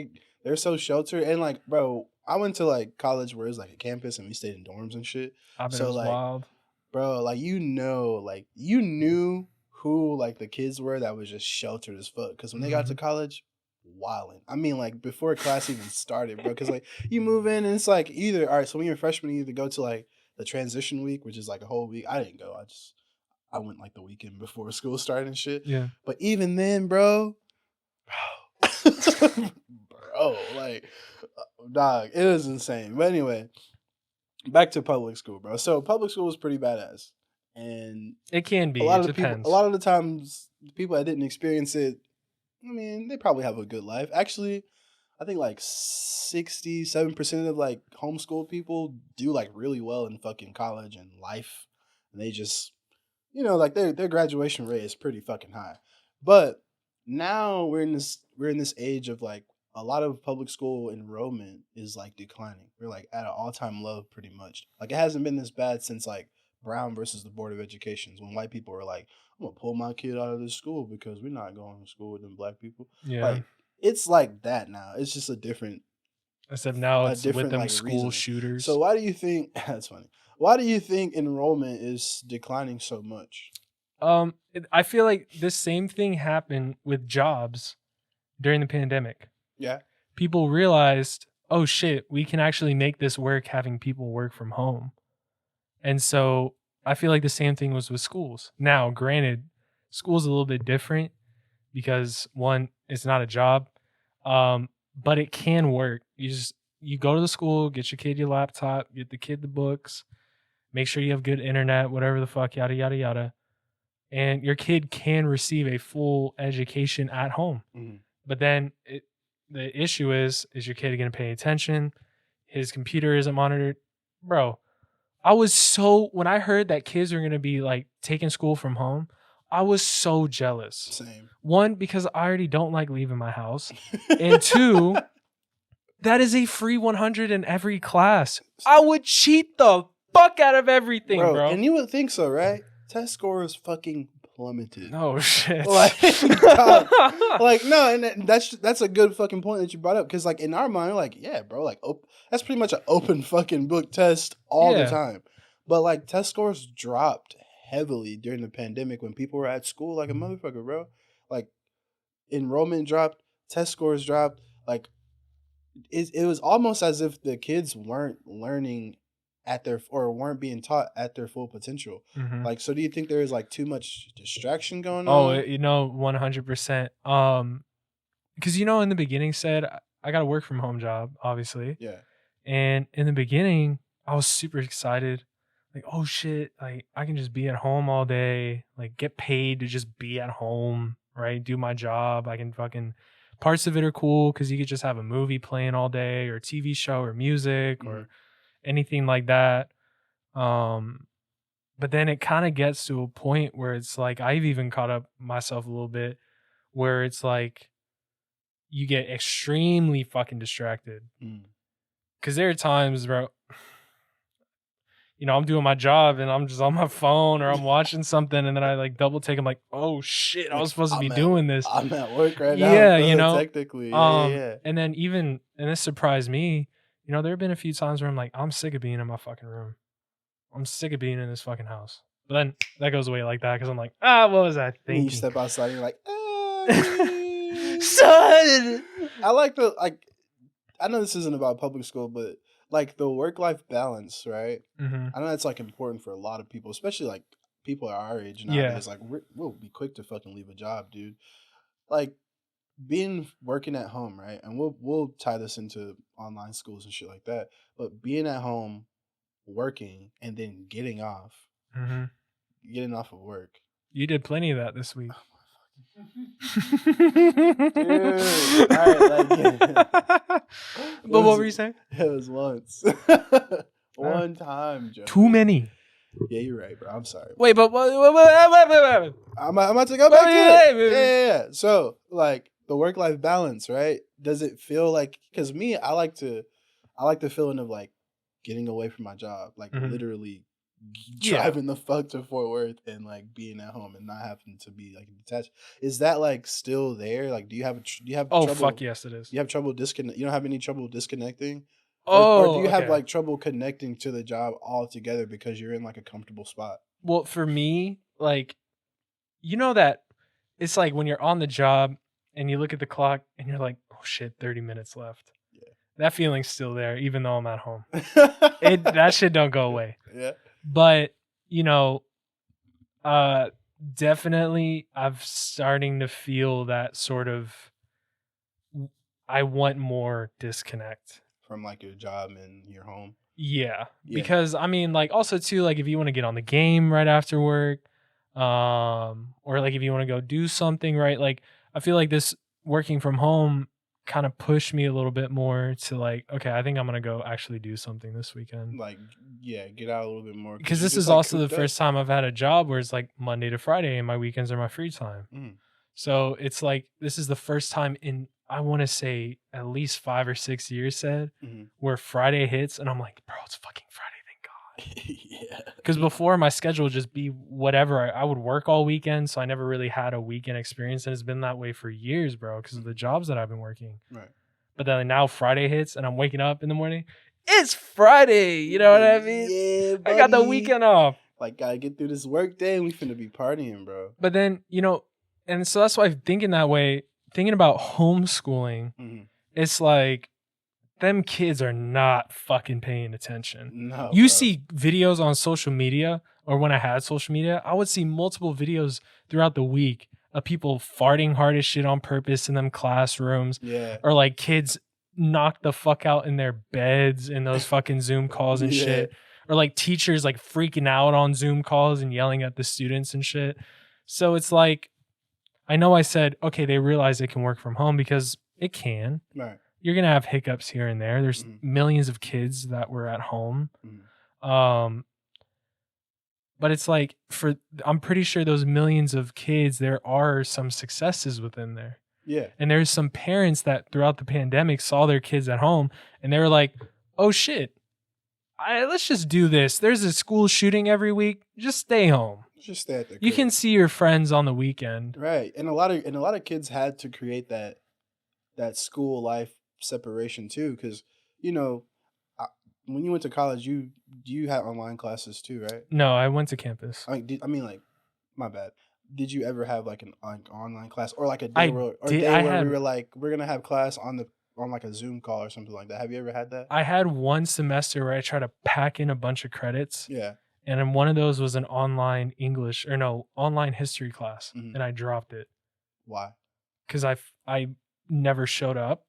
they're so sheltered and like, bro. I went to like college where it's like a campus and we stayed in dorms and shit. I bet it was wild. bro, like you knew who like the kids were that was just sheltered as fuck. Because when they got to college, wilding. I mean, like before class even started, bro. Because like you move in and it's like either all right. So when you're a freshman, you either go to like the transition week, which is like a whole week. I didn't go. I went like the weekend before school started and shit. Yeah. But even then, bro, bro, like, dog, it was insane. But anyway, back to public school, bro. So public school was pretty badass, and It can be. a lot It of the depends. people, a lot of the times, the people that didn't experience it, I mean, they probably have a good life. Actually, I think like 67% of like homeschool people do like really well in fucking college and life, and they just, like their graduation rate is pretty fucking high. But now we're in this age of like a lot of public school enrollment is like declining. We're like at an all-time low pretty much. Like it hasn't been this bad since like Brown versus the Board of Education, when white people were like, I'm gonna pull my kid out of this school because we're not going to school with them black people. Yeah. Like it's like that now. It's just a different Except now it's with them like, school reasoning. shooters. So why do you think that's funny? Why do you think enrollment is declining so much? I feel like this same thing happened with jobs during the pandemic. Yeah. People realized, oh shit, we can actually make this work having people work from home. And so I feel like the same thing was with schools. Now, granted, school's a little bit different because one, it's not a job, but it can work. You go to the school, get your kid your laptop, get the kid the books, make sure you have good internet, whatever the fuck, yada, yada, yada. And your kid can receive a full education at home. Mm-hmm. But then the issue is your kid going to pay attention? His computer isn't monitored. Bro, when I heard that kids are going to be like taking school from home, I was so jealous. Same. One, because I already don't like leaving my house. And two, that is a free 100 in every class. I would cheat the fuck out of everything, bro. And you would think so, right? Test scores fucking plummeted. Oh shit! Like no, and that's a good fucking point that you brought up, because like in our mind, like yeah, bro, like that's pretty much an open fucking book test all the time. But like test scores dropped heavily during the pandemic when people were at school like a motherfucker, bro. Like enrollment dropped, test scores dropped. Like it was almost as if the kids weren't learning weren't being taught at their full potential. Mm-hmm. Like, so do you think there is like too much distraction going on? Oh, 100%. Because in the beginning said I got a work from home job, obviously. Yeah. And in the beginning, I was super excited. Like, oh shit, like I can just be at home all day, like get paid to just be at home, right? Do my job. I can fucking parts of it are cool because you could just have a movie playing all day or a TV show or music or anything like that. But then it kind of gets to a point where it's like I've even caught up myself a little bit where it's like you get extremely fucking distracted. Because there are times, bro, I'm doing my job and I'm just on my phone or I'm watching something and then I like double take. I'm like, oh shit, I was supposed to be doing this. I'm at work right now. Yeah, technically. Yeah. And then and this surprised me, there have been a few times where I'm like, I'm sick of being in my fucking room. I'm sick of being in this fucking house. But then that goes away like that because I'm like, what was I thinking? And you step outside and you're like, son. I know this isn't about public school, but like the work-life balance, right? Mm-hmm. I know that's like important for a lot of people, especially like people our age nowadays. Like we'll be quick to fucking leave a job, dude. Like working at home, right? And we'll tie this into online schools and shit like that. But being at home, working, and then getting off of work. You did plenty of that this week. Dude, all right, but what were you saying? It was once. One time, Joe. Too many. Yeah, you're right, bro. I'm sorry. Wait, but wait. I'm about to go back to it. Yeah. So, like, the work-life balance, right? Does it feel like, because me, I like the feeling of like getting away from my job, like literally driving the fuck to Fort Worth and like being at home and not having to be like detached. Is that like still there? Like, do you have oh trouble? Fuck yes, it is. You have trouble You don't have any trouble disconnecting Or do you okay. have like trouble connecting to the job altogether because you're in like a comfortable spot? Well, for me, like, you know that it's like when you're on the job and you look at the clock and you're like, oh shit, 30 minutes left. Yeah. That feeling's still there, even though I'm at home. That shit don't go away. Yeah. But, you know, definitely I'm starting to feel that sort of, I want more disconnect From like your job and your home. Yeah, Yeah. because I mean, like, also too, like, if you want to get on the game right after work, or like if you want to go do something, right? Like, I feel like this working from home kind of pushed me a little bit more to like, okay, I think I'm gonna go actually do something this weekend. Like, yeah, get out a little bit more. Because you're this just, is like, also the cooped up. first time I've had a job where it's like Monday to Friday and my weekends are my free time. Mm. So it's like this is the first time in I want to say at least 5 or 6 years said Mhm. where Friday hits and I'm like, bro, it's fucking Friday, thank God. Yeah. Because before my schedule would just be whatever. I would work all weekend, so I never really had a weekend experience, and it's been that way for years, bro, because of the jobs that I've been working. Right. But then now Friday hits and I'm waking up in the morning. It's Friday, you know what I mean? Yeah, I got the buddy. weekend off. Like, gotta get through this work day and we finna be partying, bro. But then, you know, and so that's why I'm thinking that way, thinking about homeschooling, Mhm. it's like them kids are not fucking paying attention. No, You bro. see videos on social media, or when I had social media, I would see multiple videos throughout the week of people farting hard as shit on purpose in them classrooms, Yeah. or like kids knocked the fuck out in their beds in those fucking Zoom calls and Yeah. shit, or like teachers like freaking out on Zoom calls and yelling at the students and shit. So it's like, I know I said, okay, they realize it can work from home because it can. Right. You're going to have hiccups here and there. There's Mhm. millions of kids that were at home. Mhm. But it's like I'm pretty sure those millions of kids, there are some successes within there. Yeah. And there's some parents that throughout the pandemic saw their kids at home and they were like, oh shit, let's just do this. There's a school shooting every week. Just stay home. Just stay at the You crib. can see your friends on the weekend. Right. And a lot of kids had to create that school life separation too, because you know, when you went to college, you had online classes too, right? No, I went to campus. Like, my bad. Did you ever have like an online class or like a I day where did- I we had- were like, we're gonna have class on like a Zoom call or something like that? Have you ever had that? I had one semester where I tried to pack in a bunch of credits. Yeah. And then one of those was an online online history class. Mhm. And I dropped it Why? because I never showed up.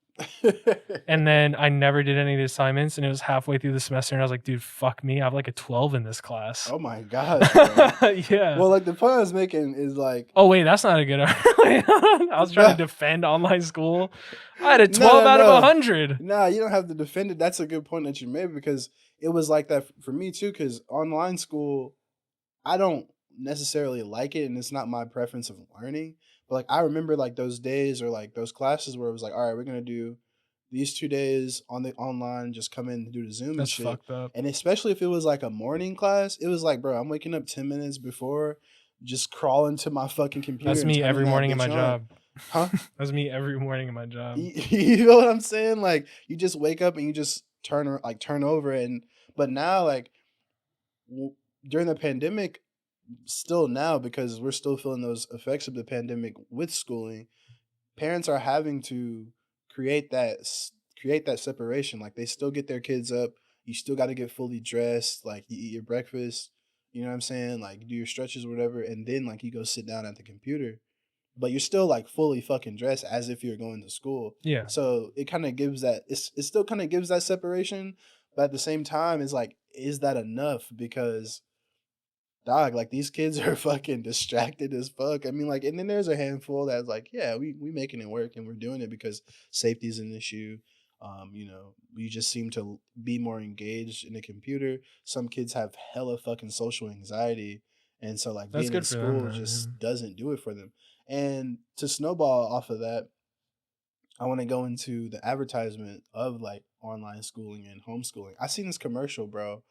And then I never did any of the assignments. And it was halfway through the semester. And I was like, dude, fuck me. I have like a 12 in this class. Oh my god. Bro. Yeah. Well, like the point I was making is like, Oh, wait, that's not a good I was trying to defend online school. I had a 12 out of No. 100. nah, you don't have to defend it. That's a good point that you made because it was like that for me too. Because online school, I don't necessarily like it, and it's not my preference of learning. But like I remember like those days or like those classes where it was like, all right, we're gonna do these 2 days on the online, just come in and do the Zoom and That's shit. fucked up. And especially if it was like a morning class, it was like, bro, I'm waking up 10 minutes before, just crawling to my fucking computer. That's and me turning every that morning in my bitch on. job. Huh? That's me every morning in my job. You know what I'm saying? Like you just wake up and you just turn over, and but now like during the pandemic, still now because we're still feeling those effects of the pandemic with schooling, parents are having to create that separation. Like they still get their kids up, you still got to get fully dressed, like you eat your breakfast, you know what I'm saying, like do your stretches or whatever, and then like you go sit down at the computer, but you're still like fully fucking dressed as if you're going to school. Yeah. So it kind of gives that it still kind of gives that separation, but at the same time it's like, is that enough? Because dog, like these kids are fucking distracted as fuck. I mean, like, and then there's a handful that's like, yeah, we making it work and we're doing it because safety is an issue. You know, you just seem to be more engaged in the computer. Some kids have hella fucking social anxiety, and so like That's being in good for them, school man, just yeah. doesn't do it for them. And to snowball off of that, I want to go into the advertisement of like online schooling and homeschooling. I seen this commercial, bro.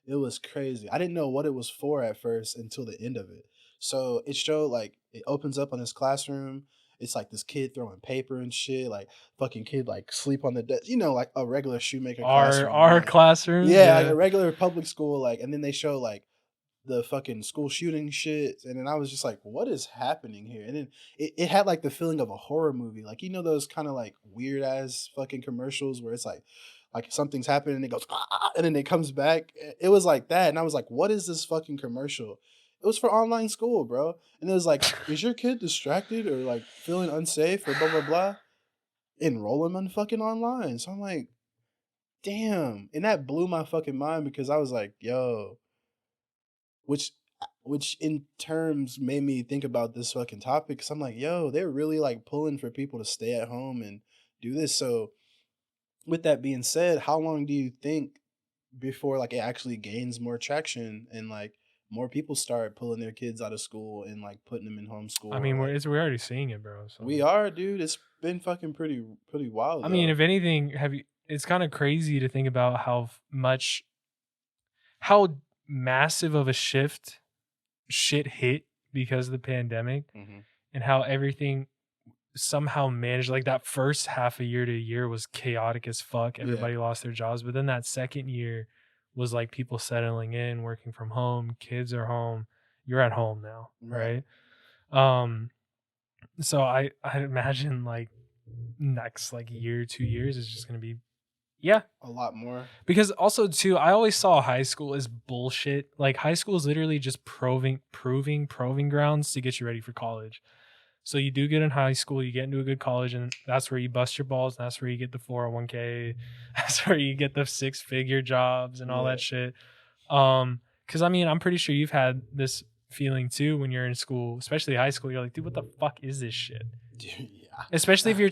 It was crazy. I didn't know what it was for at first until the end of it. So it showed like it opens up on this classroom it's like this kid throwing paper and shit, like fucking kid like sleep on the desk, you know, like a regular shoemaker classroom. Our like, classroom. yeah, like a regular public school, like, and then they show like the fucking school shooting shit, and then I was just like, what is happening here? And then it had like the feeling of a horror movie, like, you know, those kind of like weird ass fucking commercials where it's like something's happening and it goes and then it comes back. It was like that, and I was like, what is this fucking commercial? It was for online school, bro. And it was like, is your kid distracted or like feeling unsafe or blah blah blah? Enroll him on fucking online. So I'm like, damn. And that blew my fucking mind because I was like, yo, which in terms made me think about this fucking topic. Cause I'm like, yo, they're really like pulling for people to stay at home and do this. So with that being said, how long do you think before like it actually gains more traction and like more people start pulling their kids out of school and like putting them in homeschool? I mean, or, like, we're already seeing it, bro. So. we are, dude. It's been fucking pretty wild. I mean, though. if anything, it's kind of crazy to think about how massive of a shit hit because of the pandemic, and how everything somehow managed. Like that first half a year to a year was chaotic as fuck. Everybody lost their jobs, but then that second year was like people settling in, working from home, kids are home, you're at home now, right? So I imagine like next like year, 2 years is just gonna be a lot more. Because also too, I always saw high school as bullshit. Like high school is literally just proving grounds to get you ready for college. So you do good in high school, you get into a good college, and that's where you bust your balls. And that's where you get the 401k. That's where you get the 6-figure jobs and all that shit. Because I mean, I'm pretty sure you've had this feeling too when you're in school, especially high school. You're like, dude, what the fuck is this shit? Dude, yeah. Especially if you're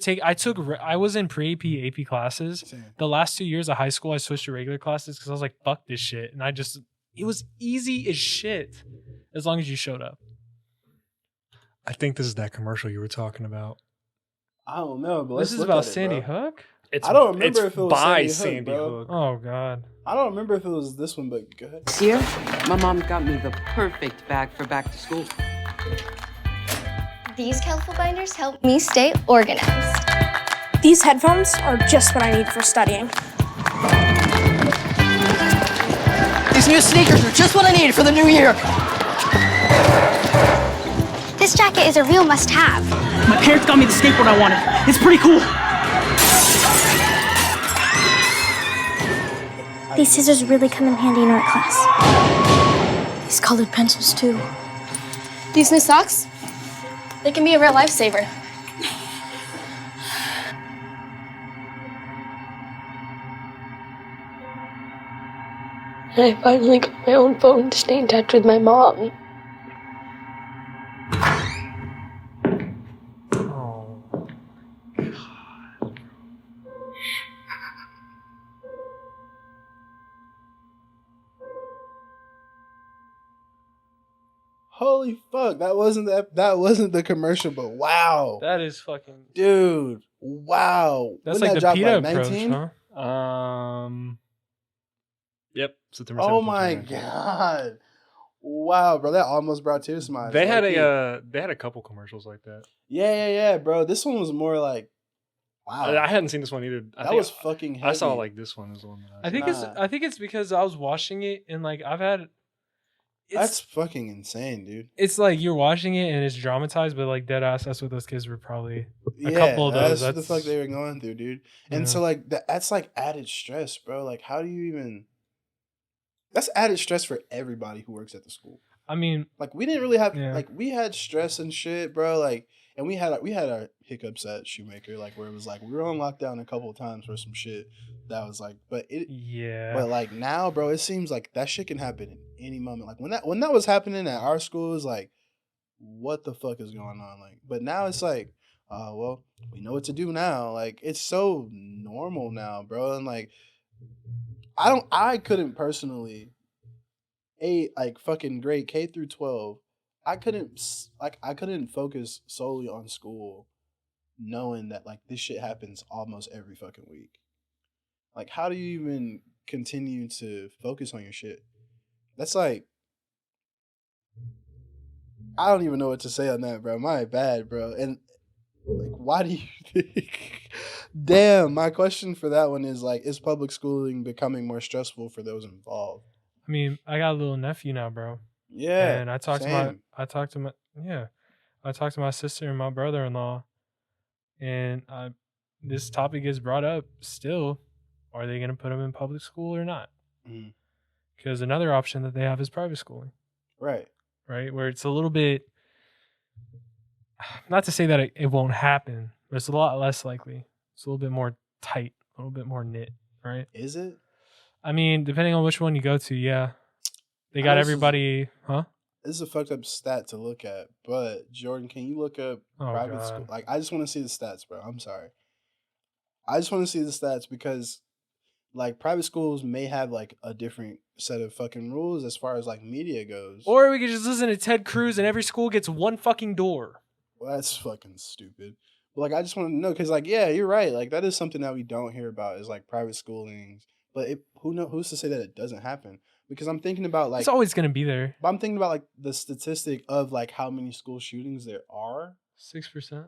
I was in pre-AP, AP classes. Same. The last 2 years of high school, I switched to regular classes because I was like, fuck this shit. And it was easy as shit as long as you showed up. I think this is that commercial you were talking about. I don't know, but This is about Sandy Hook? I don't remember if it was by Sandy Hook, bro. Hook. Oh, God. I don't remember if it was this one, but go ahead. This year, my mom got me the perfect bag for back to school. These colorful binders help me stay organized. These headphones are just what I need for studying. These new sneakers are just what I needed for the new year. This jacket is a real must-have. My parents got me the skateboard I wanted. It's pretty cool. These scissors really come in handy in art class. These colored pencils, too. These new socks, they can be a real lifesaver. And I finally got my own phone to stay in touch with my mom. Oh, God. Holy fuck, that wasn't the commercial, but wow. That is fucking... Dude, wow. That's When like that the dropped, PETA approach, 19? huh? Yep. September Oh 17th, my 2019. god. Wow, bro, that almost brought tears to my eyes. They had Low-key. they had a couple commercials like that. Yeah, bro. This one was more like, wow. I hadn't seen this one either. That was fucking heavy. I saw like this one is the one that I think Nah. I think it's because I was watching it and like That's fucking insane, dude. it's like you're watching it and it's dramatized, but like dead ass, that's what those kids were probably couple of those. That's the fuck they were going through, dude. And Yeah. so like that's like added stress, bro. Like how do you even? That's added stress for everybody who works at the school. I mean, Like we didn't really have Yeah. like we had stress and shit, bro. Like and we had our hiccups at Shoemaker, like where it was like we were on lockdown a couple of times for some shit that was like, but like now, bro, it seems like that shit can happen in any moment. Like when that was happening at our school, it was like, what the fuck is going on? Like, but now it's like, well, we know what to do now. Like it's so normal now, bro. And like, I couldn't personally, like fucking grade K through 12. I couldn't focus solely on school, knowing that like this shit happens almost every fucking week. Like, how do you even continue to focus on your shit? That's like, I don't even know what to say on that, bro. My bad, bro. And Like, why do you think? Damn, my question for that one is like, is public schooling becoming more stressful for those involved? I mean, I got a little nephew now, bro. Yeah, And I talked same. I talked to my sister and my brother-in-law, and this topic is brought up still. Are they going to put them in public school or not? Mhm. Because another option that they have is private schooling, Right. right? Where it's a little bit, not to say that it won't happen, but it's a lot less likely. It's a little bit more tight, a little bit more knit, right? Is it? I mean, depending on which one you go to, yeah. They I got know everybody, huh? This is a fucked up stat to look at, but Jordan, can you look up Oh, private school? God. Like, I just want to see the stats, bro. I'm sorry. I just want to see the stats because, like, private schools may have like a different set of fucking rules as far as like media goes. Or we could just listen to Ted Cruz and every school gets one fucking door. Well, that's fucking stupid. But like, I just want to know because, like, yeah, you're right. Like, that is something that we don't hear about is like private schoolings. But who's to say that it doesn't happen? Because I'm thinking about like It's always going to be there. But I'm thinking about like the statistic of like how many school shootings there are. 6%.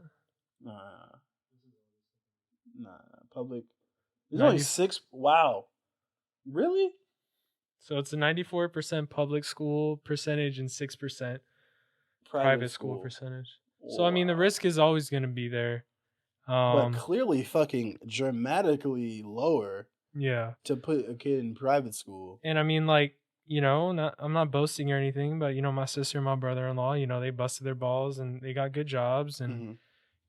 Nah, public. There's only 6. Wow, really? So it's a 94% public school percentage and 6% private school percentage. So I mean, the risk is always going to be there. But clearly, fucking dramatically lower. Yeah. To put a kid in private school. And I mean, like, you know, I'm not boasting or anything, but you know, my sister and my brother-in-law, you know, they busted their balls and they got good jobs, and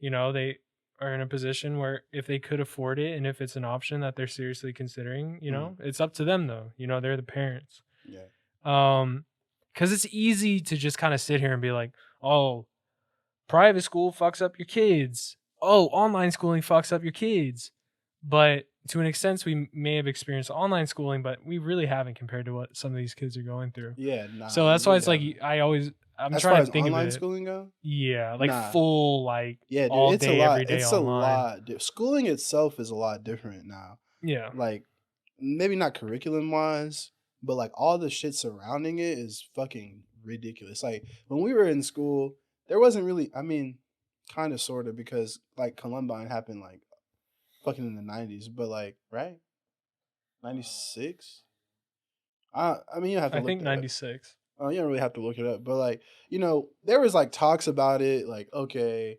you know, they are in a position where if they could afford it and if it's an option that they're seriously considering, you know, it's up to them though. You know, they're the parents. Yeah. Because it's easy to just kind of sit here and be like, oh, private school fucks up your kids. Oh, online schooling fucks up your kids. But to an extent, we may have experienced online schooling, but we really haven't compared to what some of these kids are going through. Yeah, nah. So that's why it's like I'm as trying far to think as online of it. schooling go. Yeah, like full, like yeah, dude, all it's day, a lot. every day it's online. a lot. Dude. Schooling itself is a lot different now. Yeah, like maybe not curriculum wise, but like all the shit surrounding it is fucking ridiculous. Like when we were in school, there wasn't really. I mean, kind of, sort of, because like Columbine happened like fucking in the 90s, but like, right? 96? I mean, you have to I look think that 96. Up. Oh, you don't really have to look it up, but like, you know, there was like talks about it, like, okay,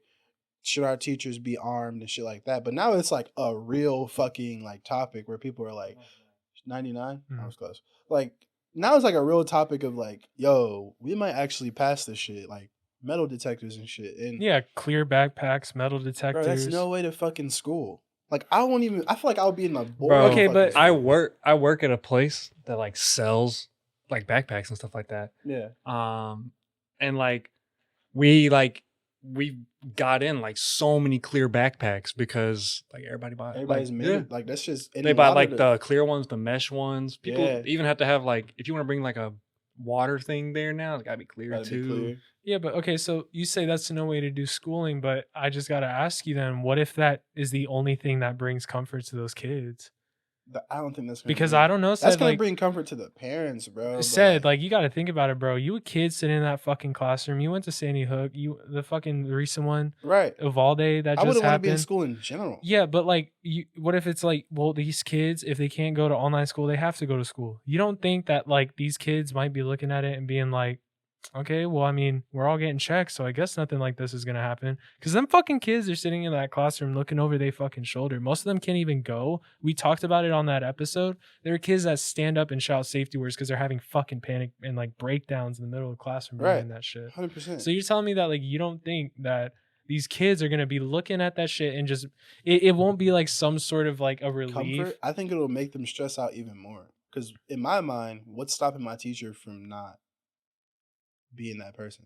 should our teachers be armed and shit like that? But now it's like a real fucking like topic where people are like, 99? I was close. Like now it's like a real topic of like, yo, we might actually pass this shit, like metal detectors and shit. And yeah, clear backpacks, metal detectors. bro, that's no way to fucking school. Like I won't even. I feel like I'll be in my board. Bro, okay, but I work at a place that like sells like backpacks and stuff like that. Yeah. And like we got in like so many clear backpacks because like everybody's like that's just they buy like the clear ones, the mesh ones. People even have to have like if you want to bring like a water thing there now, it's gotta be clear too. Yeah, but okay, so you say that's no way to do schooling, but I just gotta ask you then, what if that is the only thing that brings comfort to those kids? I don't think that's gonna because I don't know. That's gonna bring comfort to the parents, bro. Said like you got to think about it, bro. You a kid sitting in that fucking classroom. You went to Sandy Hook. You the fucking recent one, right? Uvalde that I just wouldn't want to happened. be in school in general. Yeah, but like, what if it's like, well, these kids, if they can't go to online school, they have to go to school. You don't think that like these kids might be looking at it and being like, okay, well, I mean, we're all getting checked, so I guess nothing like this is gonna happen. Because them fucking kids are sitting in that classroom looking over their fucking shoulder. Most of them can't even go. We talked about it on that episode. There are kids that stand up and shout safety words because they're having fucking panic and like breakdowns in the middle of the classroom doing that shit. 100%. So you're telling me that like you don't think that these kids are gonna be looking at that shit and just it won't be like some sort of like a relief? Comfort? I think it'll make them stress out even more. Because in my mind, what's stopping my teacher from not being that person?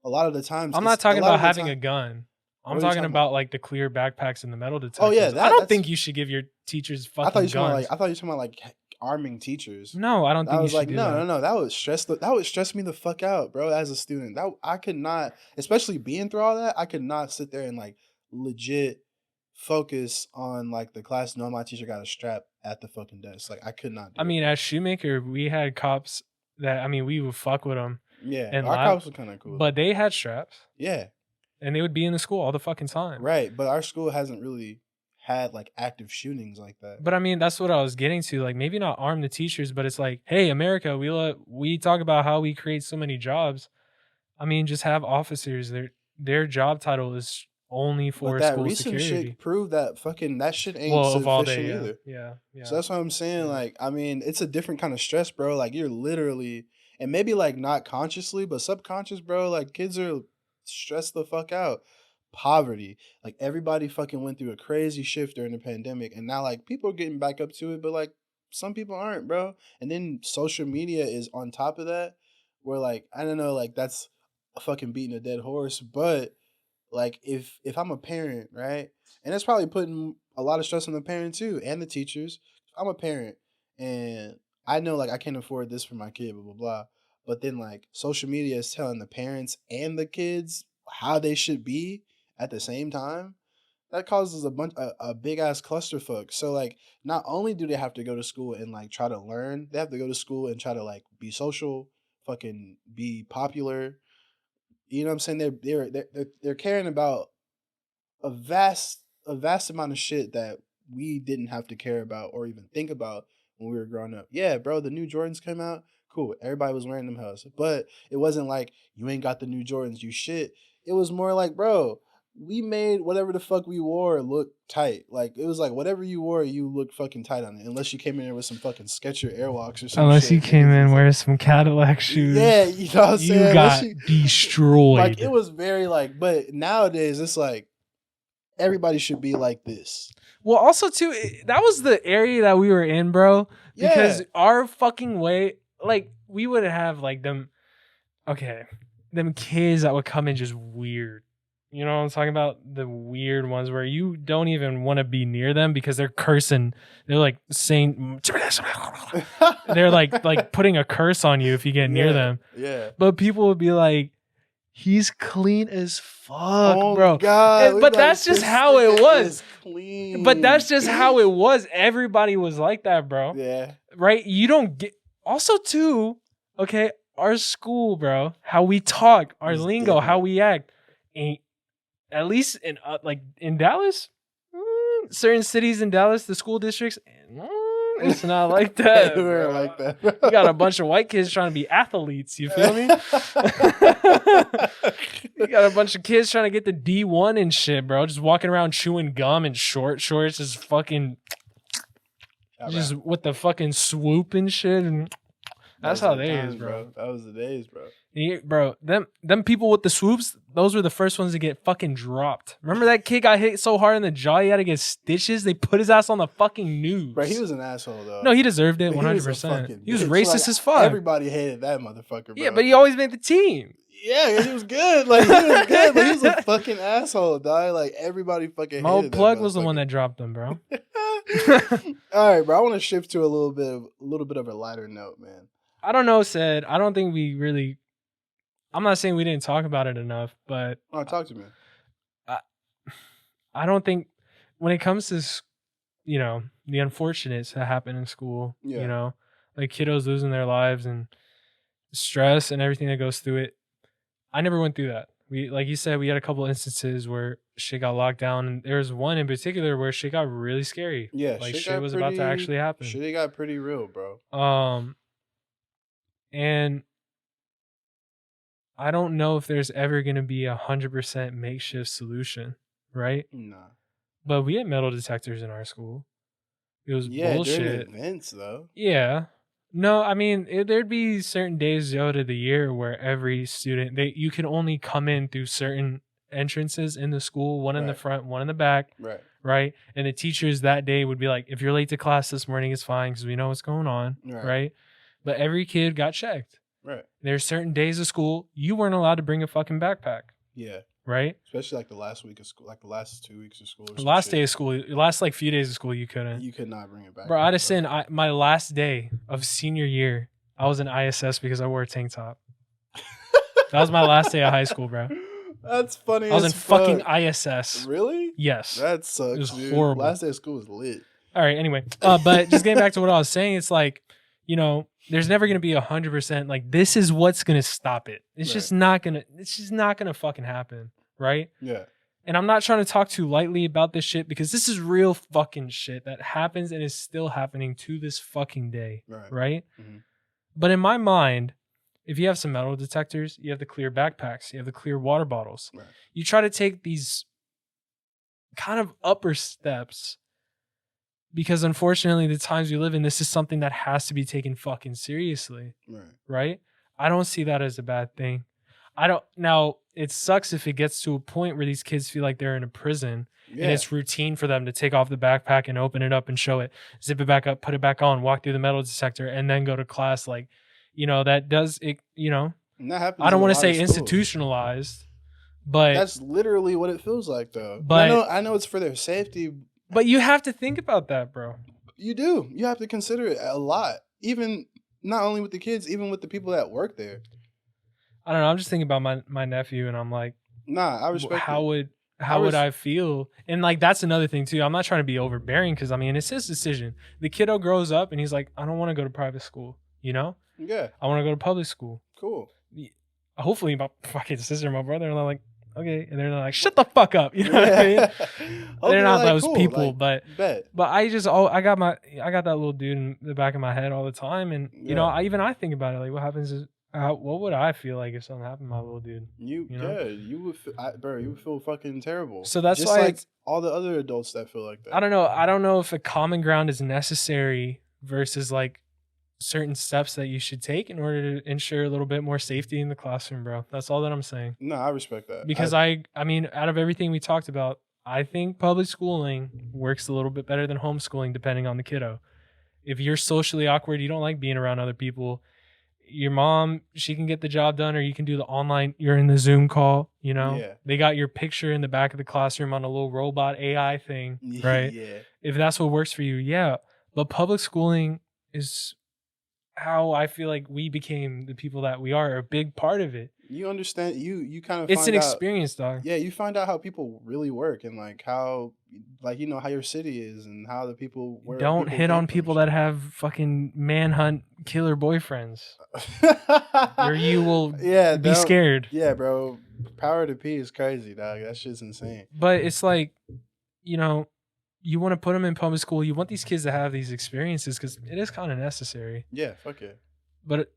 A lot of the times I'm not talking about having a gun. I'm talking about like the clear backpacks and the metal detectors. Oh yeah, I don't think you should give your teachers fucking guns. I thought you were talking about like arming teachers. No, I don't think you should do that. No. That would stress me the fuck out, bro. As a student, that I could not, especially being through all that, I could not sit there and like legit focus on like the class knowing my teacher got a strap at the fucking desk. Like I could not do I mean, as Shoemaker, we had cops that we would fuck with them. Yeah, and our cops were kind of cool. But they had straps. Yeah. and they would be in the school all the fucking time. Right, but our school hasn't really had like active shootings like that. But I mean, that's what I was getting to. Like, maybe not arm the teachers, but it's like, hey, America, we talk about how we create so many jobs. I mean, just have officers. Their job title is only for that school recent security. shit proved that fucking that shit ain't sufficient either. Yeah. So that's what I'm saying. Like, I mean, it's a different kind of stress, bro. Like, you're literally, and maybe like not consciously, but subconscious, bro. Like, kids are stressed the fuck out. Poverty, like everybody fucking went through a crazy shift during the pandemic, and now like people are getting back up to it, but like some people aren't, bro. And then social media is on top of that, where like I don't know, like that's fucking beating a dead horse, but like if I'm a parent, right, and it's probably putting a lot of stress on the parent too and the teachers. I'm a parent and I know like I can't afford this for my kid, blah blah blah. But then like social media is telling the parents and the kids how they should be at the same time. That causes a big ass clusterfuck. So like not only do they have to go to school and like try to learn, they have to go to school and try to like be social, fucking be popular. You know what I'm saying? They're caring about a vast amount of shit that we didn't have to care about or even think about when we were growing up. Yeah, bro, the new Jordans came out. Cool. Everybody was wearing them hoes. But it wasn't like you ain't got the new Jordans, you shit. It was more like, bro, we made whatever the fuck we wore look tight. Like, it was like whatever you wore, you looked fucking tight on it. Unless you came in there with some fucking Skechers Airwalks or something. Unless you came in wearing some Cadillac shoes. Yeah, you know what I'm saying? You got destroyed. Like, it was very like, but nowadays it's like, everybody should be like this. Well, also too, that was the area that we were in, bro. Because our fucking way, like, we would have like them kids that would come in just weird. You know what I'm talking about? The weird ones where you don't even want to be near them because they're cursing. They're like saying, they're like putting a curse on you if you get near them. Yeah. But people would be like, he's clean as fuck, bro. God, but that's just how it was. Clean. But that's just how it was. Everybody was like that, bro. Yeah. Right? You don't get. Also, too, okay, our school, bro, how we talk, our lingo, how we act, ain't. At least in Dallas, certain cities in Dallas, the school districts, it's not like that. We're like that. You got a bunch of white kids trying to be athletes. You feel me? You got a bunch of kids trying to get the D1 and shit, bro. Just walking around chewing gum and short shorts, just fucking, just with the fucking swoop and shit. And that's how they is, bro. That was the days, bro. Bro, them people with the swoops, those were the first ones to get fucking dropped. Remember that kid got hit so hard in the jaw he had to get stitches? They put his ass on the fucking news. Bro, he was an asshole, though. No, he deserved it 100%. He was racist as fuck. Everybody hated that motherfucker, bro. Yeah, but he always made the team. Yeah, he was good. Like, he was good, but he was a fucking asshole, dog. Like, everybody fucking Mo hated Plug that was the one that dropped him, bro. All right, bro. I want to shift to a little bit of a lighter note, man. I don't know, Sid. I don't think we really... I'm not saying we didn't talk about it enough, but... Oh, talk to me. I don't think... When it comes to, you know, the unfortunates that happen in school, you know, like kiddos losing their lives and stress and everything that goes through it, I never went through that. We, like you said, we had a couple instances where shit got locked down, and there was one in particular where shit got really scary. Yeah, like shit was about to actually happen. Shit got pretty real, bro. And I don't know if there's ever gonna be 100% makeshift solution, right? Nah. But we had metal detectors in our school. It was bullshit. During events though. Yeah. No, I mean, there'd be certain days out of the year where every student, you can only come in through certain entrances in the school, one in the front, one in the back. Right. Right. And the teachers that day would be like, if you're late to class this morning, it's fine because we know what's going on. Right. But every kid got checked. Right. There's certain days of school you weren't allowed to bring a fucking backpack. Yeah. Right? Especially like the last week of school, like the last 2 weeks of school. The last day of school, the last like few days of school, you couldn't. You could not bring it back. Bro, I just said my last day of senior year, I was in ISS because I wore a tank top. That was my last day of high school, bro. That's funny. I was in fucking ISS. Really? Yes. That sucks. It was dude. horrible. Last day of school was lit. All right. Anyway, but just getting back to what I was saying, it's like, you know, there's never gonna be 100%. Like, this is what's gonna stop it. It's just not gonna. It's just not gonna fucking happen. right? Yeah. And I'm not trying to talk too lightly about this shit because this is real fucking shit that happens and is still happening to this fucking day, right? Mm-hmm. But in my mind, if you have some metal detectors, you have the clear backpacks, you have the clear water bottles. Right. You try to take these kind of upper steps because unfortunately the times we live in, this is something that has to be taken fucking seriously, right? I don't see that as a bad thing. Now it sucks if it gets to a point where these kids feel like they're in a prison and it's routine for them to take off the backpack and open it up and show it, zip it back up, put it back on, walk through the metal detector, and then go to class. Like, that does it, And that happens I don't want to say institutionalized, but that's literally what it feels like though. But I know it's for their safety. But you have to think about that, bro. You do. You have to consider it a lot. Even not only with the kids, even with the people that work there. I don't know. I'm just thinking about my nephew, and I'm like, nah, I respect. How would I feel? And like that's another thing too. I'm not trying to be overbearing because I mean it's his decision. The kiddo grows up and he's like, I don't want to go to private school. Yeah. I want to go to public school. Cool. Hopefully, my fucking sister, and my brother, and they're like, okay, and they're like, shut the fuck up. You know what I mean? They're not like, those cool. people, like, but I got that little dude in the back of my head all the time, and I think about it like, what happens is. What would I feel like if something happened to my little dude? You would feel, you would feel fucking terrible. So that's just why like all the other adults that feel like that. I don't know if a common ground is necessary versus like certain steps that you should take in order to ensure a little bit more safety in the classroom, bro. That's all that I'm saying. No, I respect that. Because I mean, out of everything we talked about, I think public schooling works a little bit better than homeschooling depending on the kiddo. If you're socially awkward, you don't like being around other people, your mom, she can get the job done, or you can do the online, you're in the Zoom call, they got your picture in the back of the classroom on a little robot AI thing, right? Yeah. If that's what works for you, yeah. But public schooling is how I feel like we became the people that we are, a big part of it. You understand, you kind of it's an experience, dog. Yeah, you find out how people really work and like how how your city is and how the people work. Don't hit on people that have fucking manhunt killer boyfriends. Or you will be scared. Yeah, bro. Power to P is crazy, dog. That shit's insane. But it's like, you want to put them in public school. You want these kids to have these experiences because it is kind of necessary. Yeah, fuck it. But,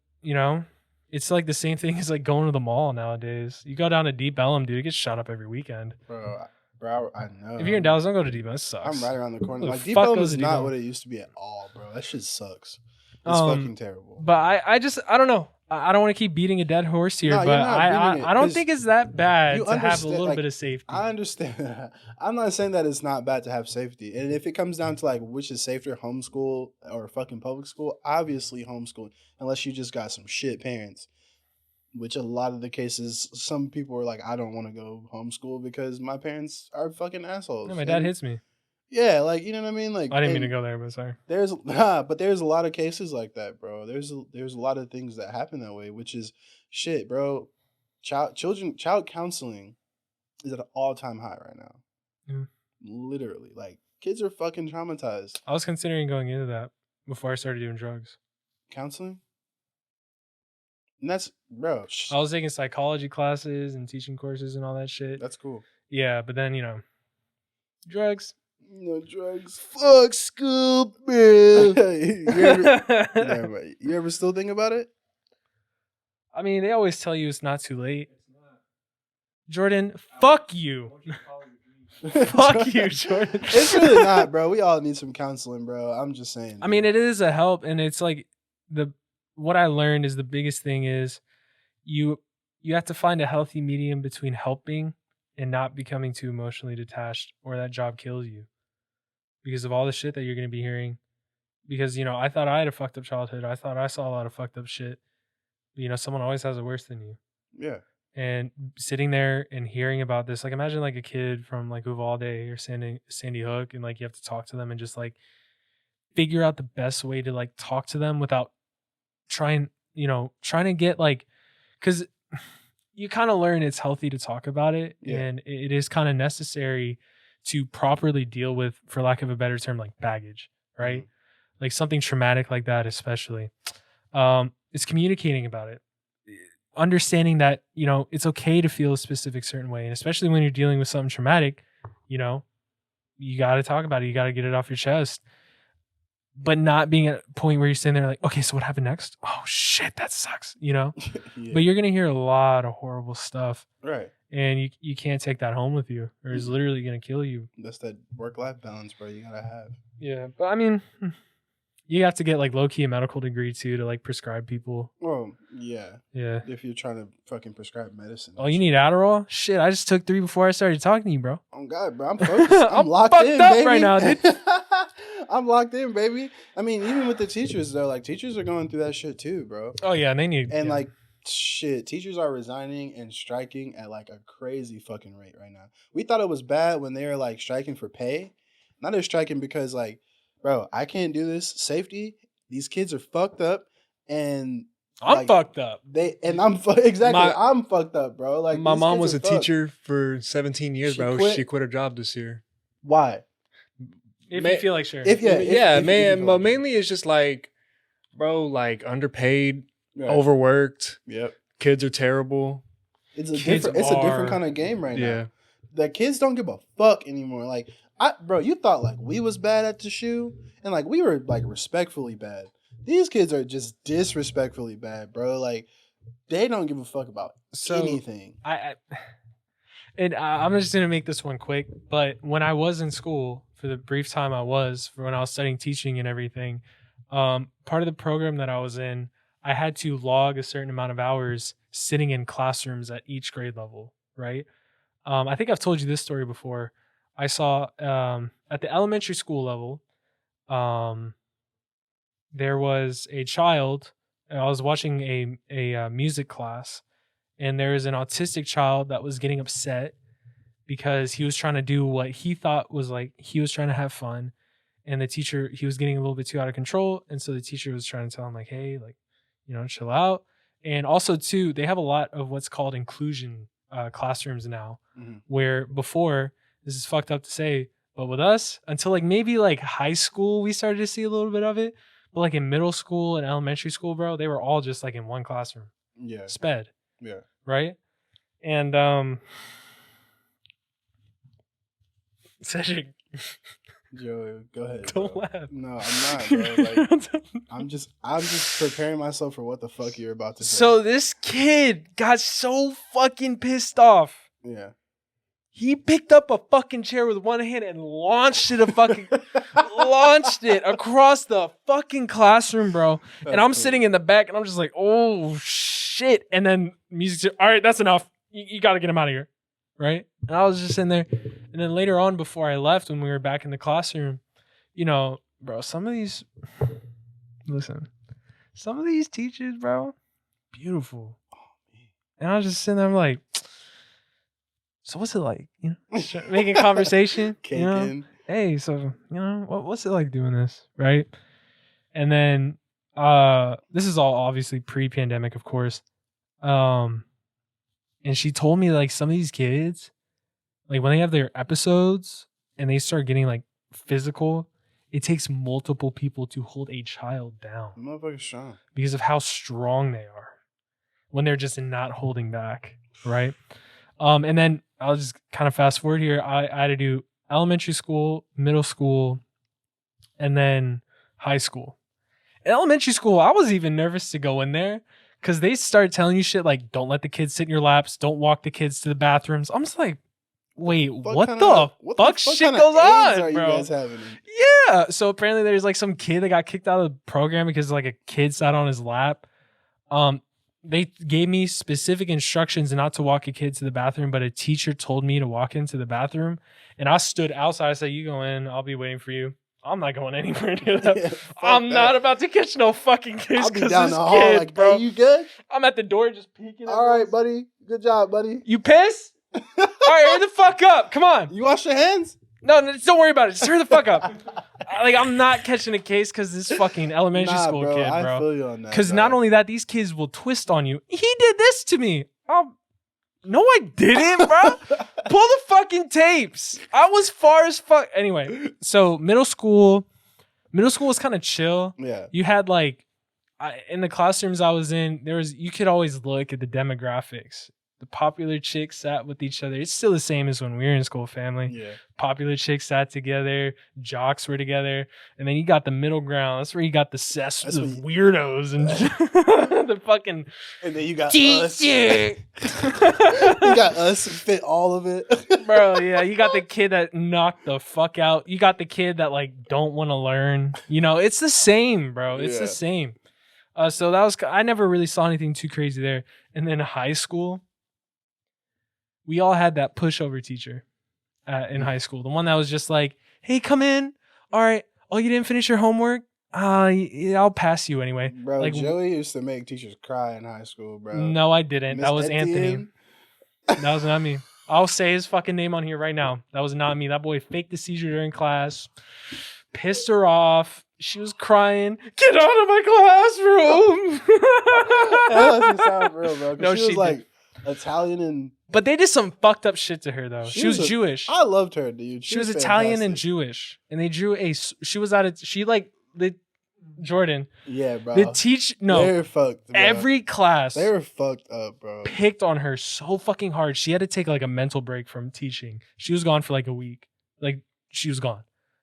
it's like the same thing as like going to the mall nowadays. You go down to Deep Ellum, dude, it gets shot up every weekend. Bro, I know. If you're in Dallas, don't go to Deep Ellum. It sucks. I'm right around the corner. Like, Deep Ellum is not what it used to be at all, bro. That shit sucks. It's fucking terrible. But I don't know. I don't want to keep beating a dead horse here, but I don't think it's that bad to have a little bit of safety. I understand. I'm not saying that it's not bad to have safety. And if it comes down to like which is safer, homeschool or fucking public school, obviously homeschool, unless you just got some shit parents. Which a lot of the cases, some people are like, I don't want to go homeschool because my parents are fucking assholes. Yeah, my dad hits me. Yeah, like, you know what I mean? Like, I didn't mean to go there, but sorry. There's a lot of cases like that, bro. There's a lot of things that happen that way, which is shit, bro. Child counseling is at an all-time high right now. Yeah. Literally, like kids are fucking traumatized. I was considering going into that before I started doing drugs. Counseling? And that's, bro. I was taking psychology classes and teaching courses and all that shit. That's cool. Yeah, but then, drugs. No drugs. Fuck school, bro. You ever still think about it? I mean, they always tell you it's not too late. Jordan, fuck you. Fuck you, Jordan. It's really not, bro. We all need some counseling, bro. I'm just saying. Dude. I mean, it is a help, and it's like what I learned is the biggest thing is you have to find a healthy medium between helping and not becoming too emotionally detached, or that job kills you because of all the shit that you're going to be hearing. Because, I thought I had a fucked up childhood. I thought I saw a lot of fucked up shit. But, someone always has it worse than you. Yeah. And sitting there and hearing about this, like imagine like a kid from like Uvalde or Sandy Hook, and like you have to talk to them and just like figure out the best way to like talk to them without trying to get like, because you kind of learn it's healthy to talk about it, and it is kind of necessary to properly deal with, for lack of a better term, like baggage, right? Mm-hmm. Like something traumatic like that, especially. It's communicating about it. understanding that, you know, it's okay to feel a specific certain way. And especially when you're dealing with something traumatic, you know, you got to talk about it. You got to get it off your chest. But not being at a point where you're sitting there like, okay, so what happened next? Oh, shit, that sucks, you know? Yeah. But you're going to hear a lot of horrible stuff. Right. And you can't take that home with you, or it's literally going to kill you. That's that work-life balance, bro. You got to have. Yeah. But I mean, you have to get like low-key a medical degree too to like prescribe people. Well, yeah. Yeah. If you're trying to fucking prescribe medicine. Oh, you need Adderall? Shit, I just took 3 before I started talking to you, bro. Oh, God, bro. I'm focused. I'm locked fucked in, up baby. right now, dude. I'm locked in, baby. I mean, even with the teachers, though, like, teachers are going through that shit too, bro. Oh, yeah, and they need... And, yeah. like, shit, teachers are resigning and striking at, like, a crazy fucking rate right now. We thought it was bad when they were, like, striking for pay. Now they're striking because, like, bro, I can't do this. Safety, these kids are fucked up, and... I'm fucked up. I'm fucked up, bro. Like, my mom was a teacher for 17 years, bro. She quit her job this year. Why? If you feel like sharing. But mainly it's just like, bro, like underpaid, overworked. Yep. Kids are terrible. It's a different kind of game right now. The kids don't give a fuck anymore. Like, bro, you thought like we was bad at the shoe, and like we were like respectfully bad. These kids are just disrespectfully bad, bro. Like, they don't give a fuck about anything. I'm just gonna make this one quick. But when I was in school, for the brief time I was, for when I was studying teaching and everything, part of the program that I was in, I had to log a certain amount of hours sitting in classrooms at each grade level, right? I think I've told you this story before. I saw at the elementary school level, there was a child. I was watching a music class, and there was an autistic child that was getting upset because he was trying to do what he thought was like, he was trying to have fun, and the teacher, he was getting a little bit too out of control, and so the teacher was trying to tell him like, hey, like, you know, chill out. And also too, they have a lot of what's called inclusion classrooms now, where before, this is fucked up to say, but with us, until like maybe like high school, we started to see a little bit of it. But like in middle school and elementary school, bro, they were all just like in one classroom. Yeah. Sped. Yeah. Right? And Cedric. Joe, go ahead. Don't bro. laugh. No, I'm not, bro. Like, I'm just preparing myself for what the fuck you're about to say. So this kid got so fucking pissed off. Yeah. He picked up a fucking chair with one hand and launched it launched it across the fucking classroom, bro. And I'm sitting in the back and I'm just like, oh shit. And then music said, all right, that's enough. You got to get him out of here. Right? And I was just in there. And then later on, before I left, when we were back in the classroom, you know, bro, some of these teachers, bro, beautiful. And I was just sitting there, I'm like, so what's it like? You know, making conversation. You know? Hey, so you know, what's it like doing this, right? And then this is all obviously pre-pandemic, of course. And she told me like some of these kids, like when they have their episodes and they start getting like physical, it takes multiple people to hold a child down. Motherfucker's strong. Because of how strong they are when they're just not holding back, right? And then I'll just kind of fast forward here. I had to do elementary school, middle school, and then high school. In elementary school, I was even nervous to go in there because they started telling you shit like, don't let the kids sit in your laps, don't walk the kids to the bathrooms. I'm just like, wait, what the fuck shit goes on, are bro? You guys having? Yeah. So apparently there's like some kid that got kicked out of the program because like a kid sat on his lap. They gave me specific instructions not to walk a kid to the bathroom, but a teacher told me to walk into the bathroom, and I stood outside. I said, you go in, I'll be waiting for you. I'm not going anywhere near that. Yeah, I'm not about to catch no fucking kids. I'll be down this the hall kid, like, bro. hey, you good? I'm at the door just peeking. All right, buddy. Good job, buddy. You piss? All right, hurry the fuck up. Come on. You wash your hands? No, don't worry about it. Just hurry the fuck up. Like, I'm not catching a case because this fucking elementary school bro, kid, bro. I feel you on that. Because not only that, these kids will twist on you. He did this to me. No, I didn't, bro. Pull the fucking tapes. I was far as fuck. Anyway, so middle school was kind of chill. Yeah. You had like, in the classrooms I was in, you could always look at the demographics. The popular chicks sat with each other. It's still the same as when we were in school, family. Yeah. Popular chicks sat together. Jocks were together. And then you got the middle ground. That's where you got the weirdos and the fucking... And then you got us. You got us and fit all of it. Bro, yeah. You got the kid that knocked the fuck out. You got the kid that, like, don't want to learn. You know, it's the same, bro. It's the same. So that was... I never really saw anything too crazy there. And then high school... We all had that pushover teacher in high school. The one that was just like, hey, come in. All right. Oh, you didn't finish your homework? I'll pass you anyway. Bro, like, Joey used to make teachers cry in high school, bro. No, I didn't. Miss That was Etienne? Anthony. That was not me. I'll say his fucking name on here right now. That was not me. That boy faked the seizure during class. Pissed her off. She was crying. Get out of my classroom. That doesn't sound real, bro. No, she was like Italian and... But they did some fucked up shit to her, though. She was Jewish. I loved her, dude. She was Italian and Jewish. And they drew Jordan. Yeah, bro. They were fucked, bro. Every class. They were fucked up, bro. Picked on her so fucking hard. She had to take like a mental break from teaching. She was gone for like a week. Like, she was gone,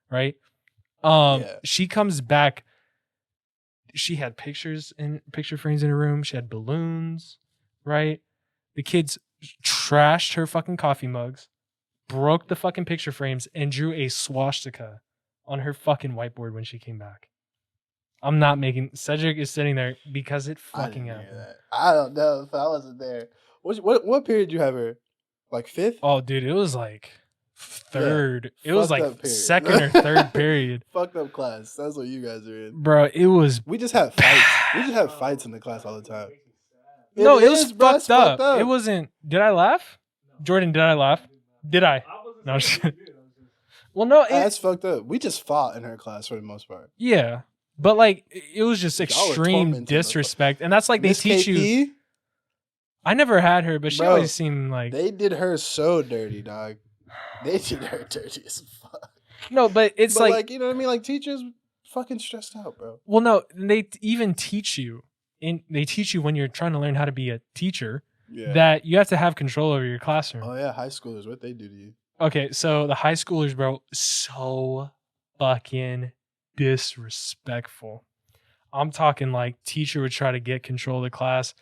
right? She comes back. She had picture frames in her room. She had balloons, right? The kids trashed her fucking coffee mugs, broke the fucking picture frames, and drew a swastika on her fucking whiteboard when she came back. I'm not making... Cedric is sitting there because it fucking happened. I don't know if I wasn't there. What period did you have her? Like fifth? Oh, dude, it was like third. Yeah, it was like second or third period. Fucked up class. That's what you guys are in. Bro, it was... We just had fights. We just had fights in the class all the time. No, it was fucked up. It wasn't... Did I laugh? Jordan, did I laugh? Did I? No, well, no. That's fucked up. We just fought in her class for the most part. Yeah. But, like, it was just extreme disrespect. And that's like they teach you... I never had her, but she always seemed like... They did her so dirty, dog. They did her dirty as fuck. No, but it's like... you know what I mean? Like, teachers fucking stressed out, bro. Well, no, they even teach you. They teach you when you're trying to learn how to be a teacher that you have to have control over your classroom. Oh, yeah. High schoolers, what they do to you. Okay, so the high schoolers, bro, so fucking disrespectful. I'm talking like teacher would try to get control of the class.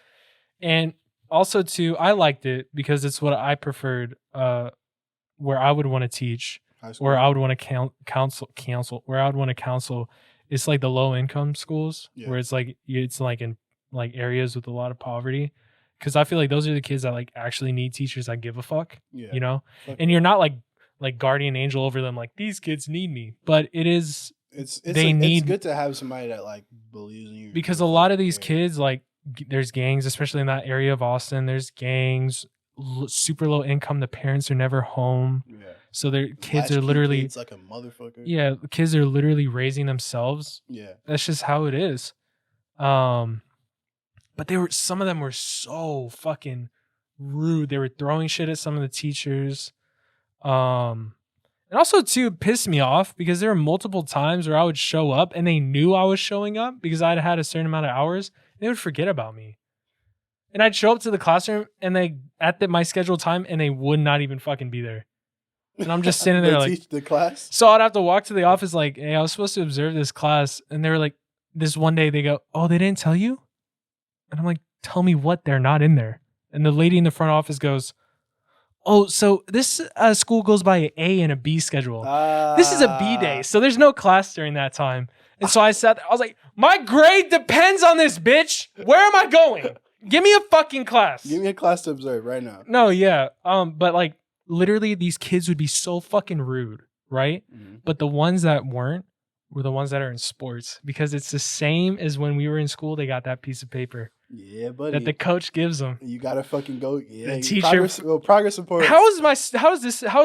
And also, too, I liked it because it's what I preferred where I would want to teach, where I would want to counsel, where I would want to counsel. It's like the low income schools where it's like in like areas with a lot of poverty. Because I feel like those are the kids that like actually need teachers that give a fuck, you know? And you're not like guardian angel over them like these kids need me. But it's good to have somebody that like believes in you. Because a lot of these kids, like there's gangs, especially in that area of Austin, there's gangs, super low income. The parents are never home. Yeah. So their kids are literally... Kids like a motherfucker. Yeah, kids are literally raising themselves. Yeah. That's just how it is. But some of them were so fucking rude. They were throwing shit at some of the teachers. And also, too, it pissed me off because there were multiple times where I would show up and they knew I was showing up because I'd had a certain amount of hours. And they would forget about me. And I'd show up to the classroom and my scheduled time and they would not even fucking be there. And I'm just sitting there like... teach the class? So I'd have to walk to the office like, hey, I was supposed to observe this class. And they were like, this one day they go, oh, they didn't tell you? And I'm like, tell me what, they're not in there. And the lady in the front office goes, oh, so this school goes by an A and a B schedule. This is a B day, so there's no class during that time. And so I was like, my grade depends on this, bitch. Where am I going? Give me a fucking class. Give me a class to observe right now. No, yeah. But like literally these kids would be so fucking rude, right? Mm-hmm. But the ones that weren't were the ones that are in sports because it's the same as when we were in school. They got that piece of paper. Yeah, buddy. That the coach gives them. You gotta fucking go. Yeah, the teacher. Progress report. How is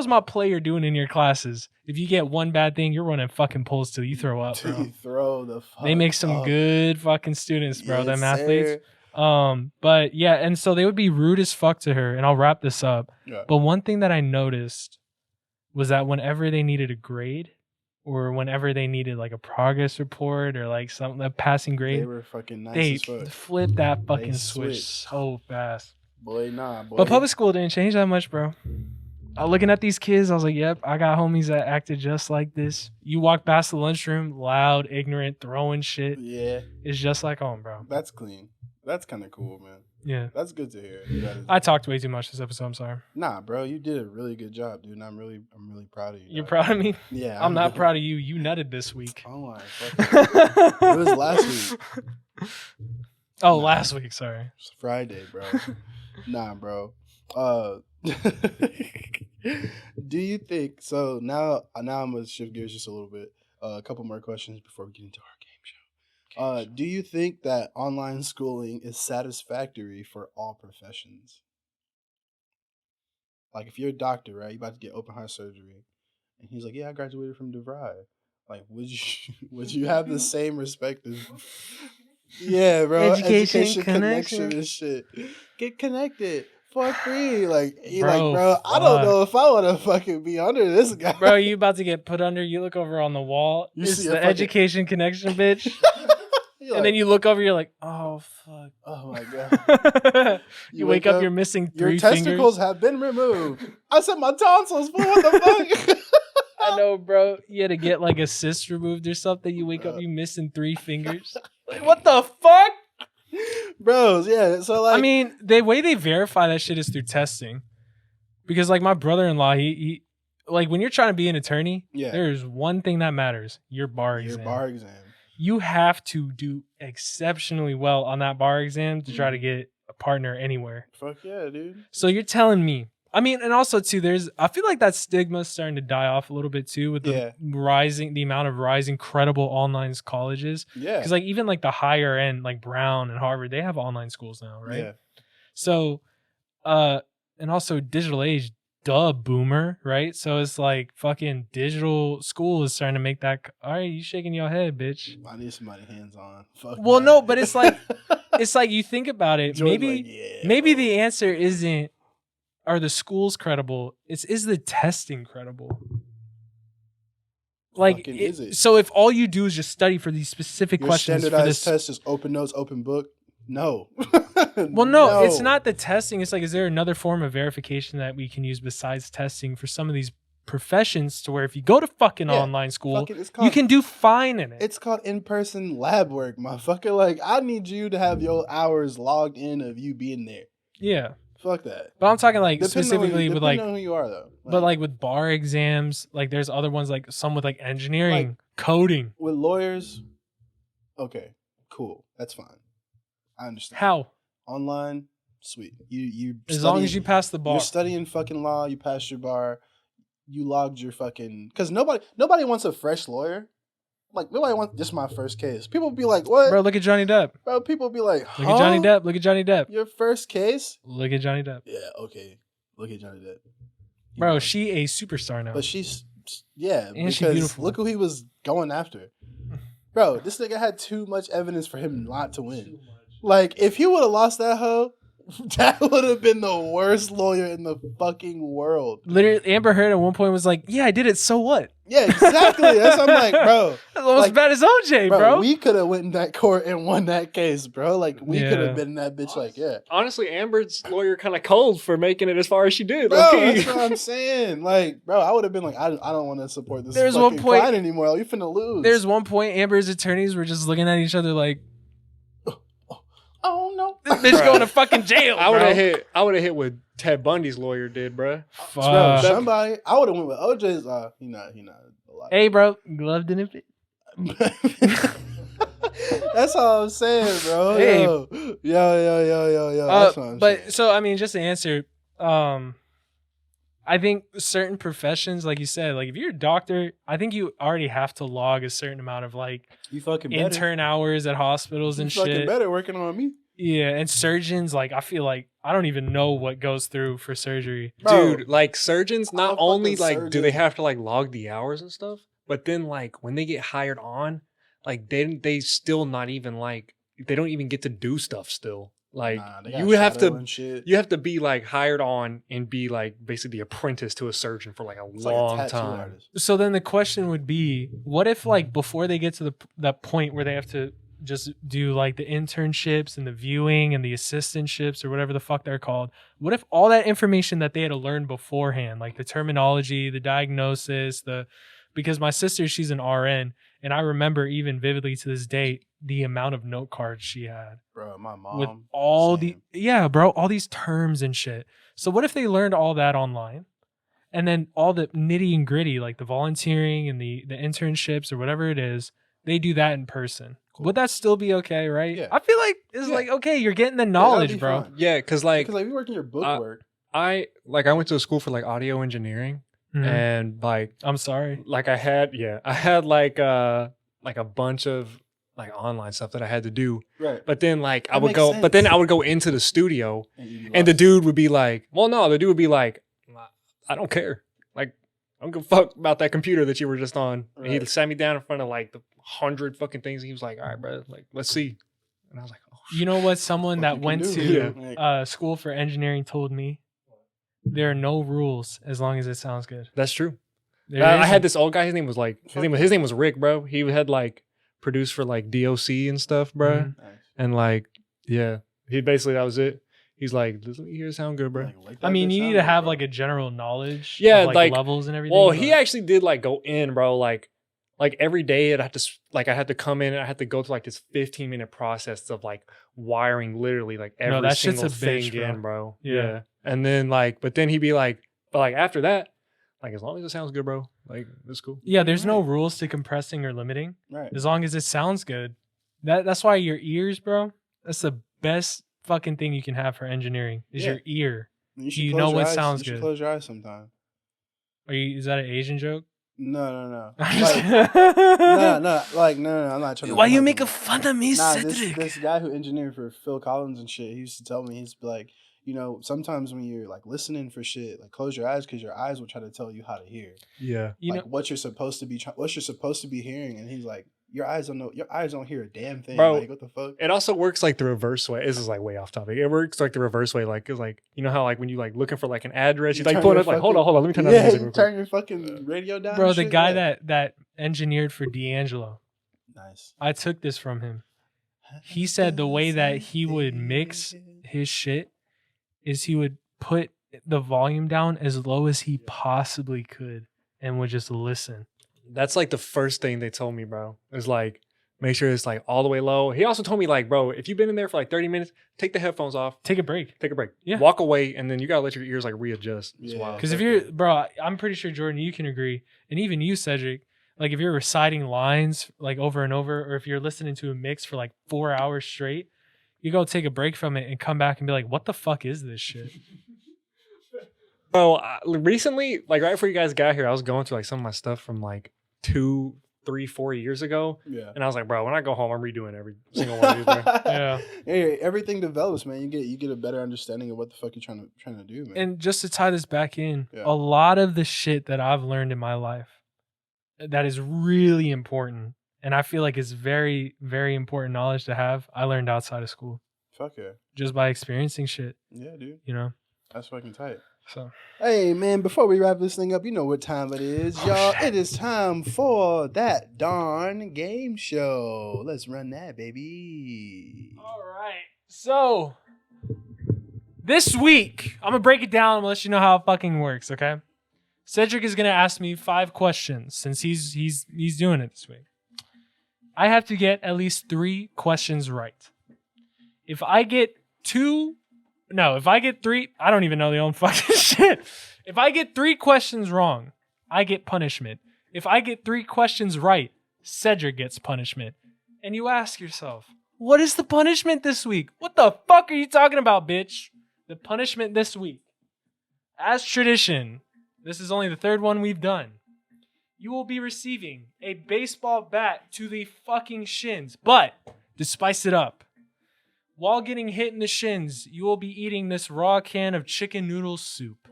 my player doing in your classes? If you get one bad thing, you're running fucking polls till you throw up, bro. You throw the fuck They make some good fucking students, bro. Yes, them athletes. But yeah, and so they would be rude as fuck to her. And I'll wrap this up. Yeah. But one thing that I noticed was that whenever they needed a grade or whenever they needed like a progress report or like something, a passing grade, They were fucking nice they as fuck. flipped that fucking They switch switched. so fast. Boy, nah, boy. But public school didn't change that much, bro. Looking at these kids, I was like, yep, I got homies that acted just like this. You walk past the lunchroom, loud, ignorant, throwing shit. Yeah. It's just like home, bro. That's clean. That's kind of cool, man. Yeah. That's good to hear. I talked way too much this episode. I'm sorry. Nah, bro, you did a really good job, dude. And I'm really proud of you. You're proud of me? Yeah. I'm not proud of you. You nutted this week. Oh my fucking. It was last week. Oh, last week. Sorry. It's Friday, bro. Nah, bro. Do you think so? Now I'm gonna shift gears just a little bit. A couple more questions before we get into our game show. Do you think that online schooling is satisfactory for all professions? Like, if you're a doctor, right, you're about to get open heart surgery, and he's like, "Yeah, I graduated from DeVry." Like, would you have the same respect as? Yeah, bro. Education connection and shit. Get connected for free. Like, bro, I don't know if I want to fucking be under this guy. Bro, you about to get put under. You look over on the wall. You it's see the education connection, bitch. And then you look over, you're like, oh, fuck. Oh, my God. You wake up, you're missing three Your testicles fingers. have been removed. I said my tonsils, fool. What the fuck? I know, bro. You had to get like a cyst removed or something. You wake up, you missing 3 fingers. Like, what the fuck? Bros, yeah. So, like, I mean, the way they verify that shit is through testing. Because, like, my brother-in-law, he like, when you're trying to be an attorney, there's one thing that matters: your bar exam. Your bar exam. You have to do exceptionally well on that bar exam to try to get a partner anywhere. Fuck yeah, dude. So you're telling me, I mean, and also too, I feel like that stigma is starting to die off a little bit too with the amount of rising credible online colleges. Yeah. Because like even like the higher end, like Brown and Harvard, they have online schools now, right? Yeah. So, and also digital age, duh, boomer, right? So it's like fucking digital school is starting to make that. All right, you shaking your head, bitch. I need somebody hands on. Fuck. Well, no, but it's like, it's like you think about it. Jordan, Maybe the answer isn't, are the schools credible? Is the testing credible? Like, is it? So if all you do is just study for these specific Your questions, standardized test is open notes, open book. No. Well, no, it's not the testing. It's like, is there another form of verification that we can use besides testing for some of these professions to where if you go to fucking online school, you can do fine in it. It's called in-person lab work, motherfucker. Like, I need you to have your hours logged in of you being there. Yeah. Fuck that. But I'm talking like Depending with like on who you are though. But like with bar exams, like there's other ones like some with like engineering, coding. With lawyers, okay, cool. That's fine. I understand. How? Online, sweet. You as long as you pass the bar. You're studying fucking law, you passed your bar, you logged your fucking, because nobody wants a fresh lawyer. Like, nobody wants, this is my first case. People be like, what? Bro, look at Johnny Depp. Bro, people be like, huh? Look at Johnny Depp. Look at Johnny Depp. Your first case? Look at Johnny Depp. Yeah, okay. Look at Johnny Depp. Bro, she a superstar now. But she's, yeah. And she's beautiful. Look who he was going after. Bro, this nigga had too much evidence for him not to win. Like, if he would have lost that hoe, that would have been the worst lawyer in the fucking world. Literally, Amber Heard at one point was like, yeah, I did it, so what? Yeah, exactly. That's what I'm like, bro. That's almost as bad as OJ, bro. We could have went in that court and won that case, bro. Like, we could have been in that bitch, like, yeah. Honestly, Amber's lawyer kind of cold for making it as far as she did. Bro, that's what I'm saying. Like, bro, I would have been like, I don't want to support this fucking client anymore. You finna lose. There's one point Amber's attorneys were just looking at each other like, oh no, this bitch going to fucking jail. I would have hit what Ted Bundy's lawyer did, bro. Bro, somebody, I would have went with OJ's. He not a lot. Hey, bro, gloved in it. That's all I'm saying, bro. Hey. Yo. That's what I'm saying. So I mean, just to answer, I think certain professions, like you said, like if you're a doctor, I think you already have to log a certain amount of like you fucking intern hours at hospitals and shit. You fucking shit. better working on me. Yeah, and surgeons, like I feel like I don't even know what goes through for surgery. Bro, dude, like surgeons, not only like do they have to like log the hours and stuff, but then like when they get hired on, like they still not even like they don't even get to do stuff still. Like they got you have shadow to and shit. you have to be like hired on and be like basically the apprentice to a surgeon for like a It's like a long tattoo time. artist. So then the question would be, what if like before they get to that point where they have to just do like the internships and the viewing and the assistantships or whatever the fuck they're called, what if all that information that they had to learn beforehand, like the terminology, the diagnosis, because my sister, she's an RN, and I remember even vividly to this day the amount of note cards she had. Bro, my mom. With all same. all these terms and shit. So what if they learned all that online? And then all the nitty and gritty, like the volunteering and the internships or whatever it is, they do that in person. Cool. Would that still be okay, right? Yeah. I feel like it's like, okay, you're getting the that'd knowledge, be bro. fun. Yeah, because like we work in your book work. I went to a school for like audio engineering, Mhm. and like I'm sorry. like I had like a bunch of like online stuff that I had to do. Right. But then like That I would makes go, sense. but then I would go into the studio, And and the dude would be like, "Well, no," the dude would be like, "I don't care. Like, I don't give a fuck about that computer that you were just on." And he Right. sat me down in front of like the 100 fucking things. And he was like, "All right, bro, like let's see." And I was like, "Oh, You know what someone that went to Yeah. school for engineering told me? There are no rules as long as it sounds good. that's true." There I had isn't. this old guy. His name was Rick, bro. He had like produced for like DOC and stuff, bro. Mhm. Nice. And like, yeah, he basically that was it. He's like, "Does it hear sound good, bro?" Like I that mean, bitch you need sound to good, have bro. like a general knowledge Yeah, of like, levels and everything. Well, he but- actually did like go in, bro. Like every day I had to come in and I had to go through like this 15-minute process of like wiring literally like every that shit's single a bitch, thing bro. in, bro. Yeah. And then but then he'd be like, but like after that, like as long as it sounds good, bro, like it's cool. Yeah, there's no rules to compressing or limiting. Right. As long as it sounds good. That's why your ears, bro, that's the best fucking thing you can have for engineering is Yeah. your ear. You you close know your what eyes. sounds you should good. Close your eyes sometime. Is that an Asian joke? No. I'm just Like, kidding. no. I'm not trying to. Why I'm you not making trying to- fun of me, Nah, Cedric? this guy who engineered for Phil Collins and shit, he used to tell me, he's like, you know, sometimes when you're like listening for shit, like close your eyes because your eyes will try to tell you how to hear, Yeah. You like know, what you're supposed to be hearing, and he's like, your eyes don't hear a damn thing, Bro. Like what the fuck? It also works like the reverse way. This is like way off topic. It works like the reverse way. Like, it's like, you know how like when you like looking for like an address, you like turn pull it your up, like, hold fucking- on, let me turn down the Yeah, music you real quick. turn your fucking radio down, bro, and the shit? guy Yeah. that engineered for D'Angelo, Nice. I took this from him. He said the way that he would mix his shit is he would put the volume down as low as he possibly could and would just listen. That's like the first thing they told me, bro. Is like, make sure it's like all the way low. He also told me like, bro, if you've been in there for like 30 minutes, take the headphones off, Take a break. take a break, Yeah. walk away, and then you gotta let your ears like readjust. It's Yeah. wild. Because if Okay. you're, bro, I'm pretty sure, Jordan, you can agree, and even you, Cedric, like if you're reciting lines like over and over, or if you're listening to a mix for like 4 hours straight, you go take a break from it and come back and be like, what the fuck is this shit? Bro, recently, like right before you guys got here, I was going through like some of my stuff from like 2, 3, 4 years ago, Yeah. and I was like, bro, when I go home, I'm redoing every single one of these, bro. Yeah. Hey, everything develops, man. You get a better understanding of what the fuck you're trying to do, man. And just to tie this back in, Yeah. a lot of the shit that I've learned in my life that is really important, and I feel like it's very, very important knowledge to have, I learned outside of school Fuck yeah. just by experiencing shit, Yeah, dude. you know? That's fucking tight. So, Hey, man, before we wrap this thing up, you know what time it is, y'all. It is time for that darn game show. Let's run that, baby. all right. So, this week, I'm going to break it down and let you know how it fucking works, okay? Cedric is going to ask me 5 questions since he's doing it this week. I have to get at least 3 questions right. If I get 3, I don't even know the own fucking shit. If I get 3 questions wrong, I get punishment. If I get 3 questions right, Cedric gets punishment. And you ask yourself, what is the punishment this week? What the fuck are you talking about, bitch? The punishment this week, as tradition, this is only the 3rd one we've done. You will be receiving a baseball bat to the fucking shins. But, to spice it up, while getting hit in the shins, you will be eating this raw can of chicken noodle soup.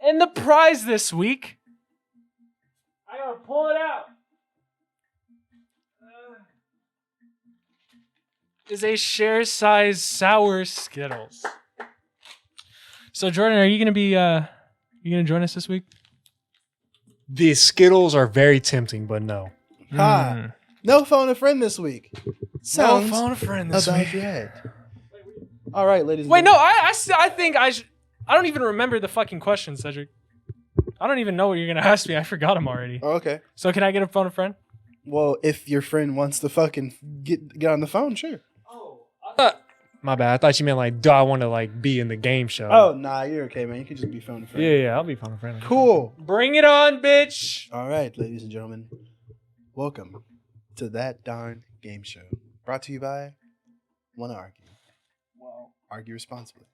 And the prize this week, I gotta pull it out. is a share size sour Skittles. So Jordan, are you gonna be join us this week? The Skittles are very tempting, but no. Ha! No phone a friend this week. Sounds no phone a friend this about week. right. All right, ladies. Wait, no, I think I don't even remember the fucking question, Cedric. I don't even know what you're gonna ask me. I forgot them already. Oh, okay. So can I get a phone a friend? Well, if your friend wants to fucking get on the phone, sure. My bad. I thought you meant like, do I want to like be in the game show? Oh, nah, you're okay, man. You can just be phone a friend. Yeah, I'll be phone a friend. Cool. Bring it on, bitch. All right, ladies and gentlemen, welcome to That Darn Game Show. Brought to you by Wanna Argue. Wow. Argue responsibly.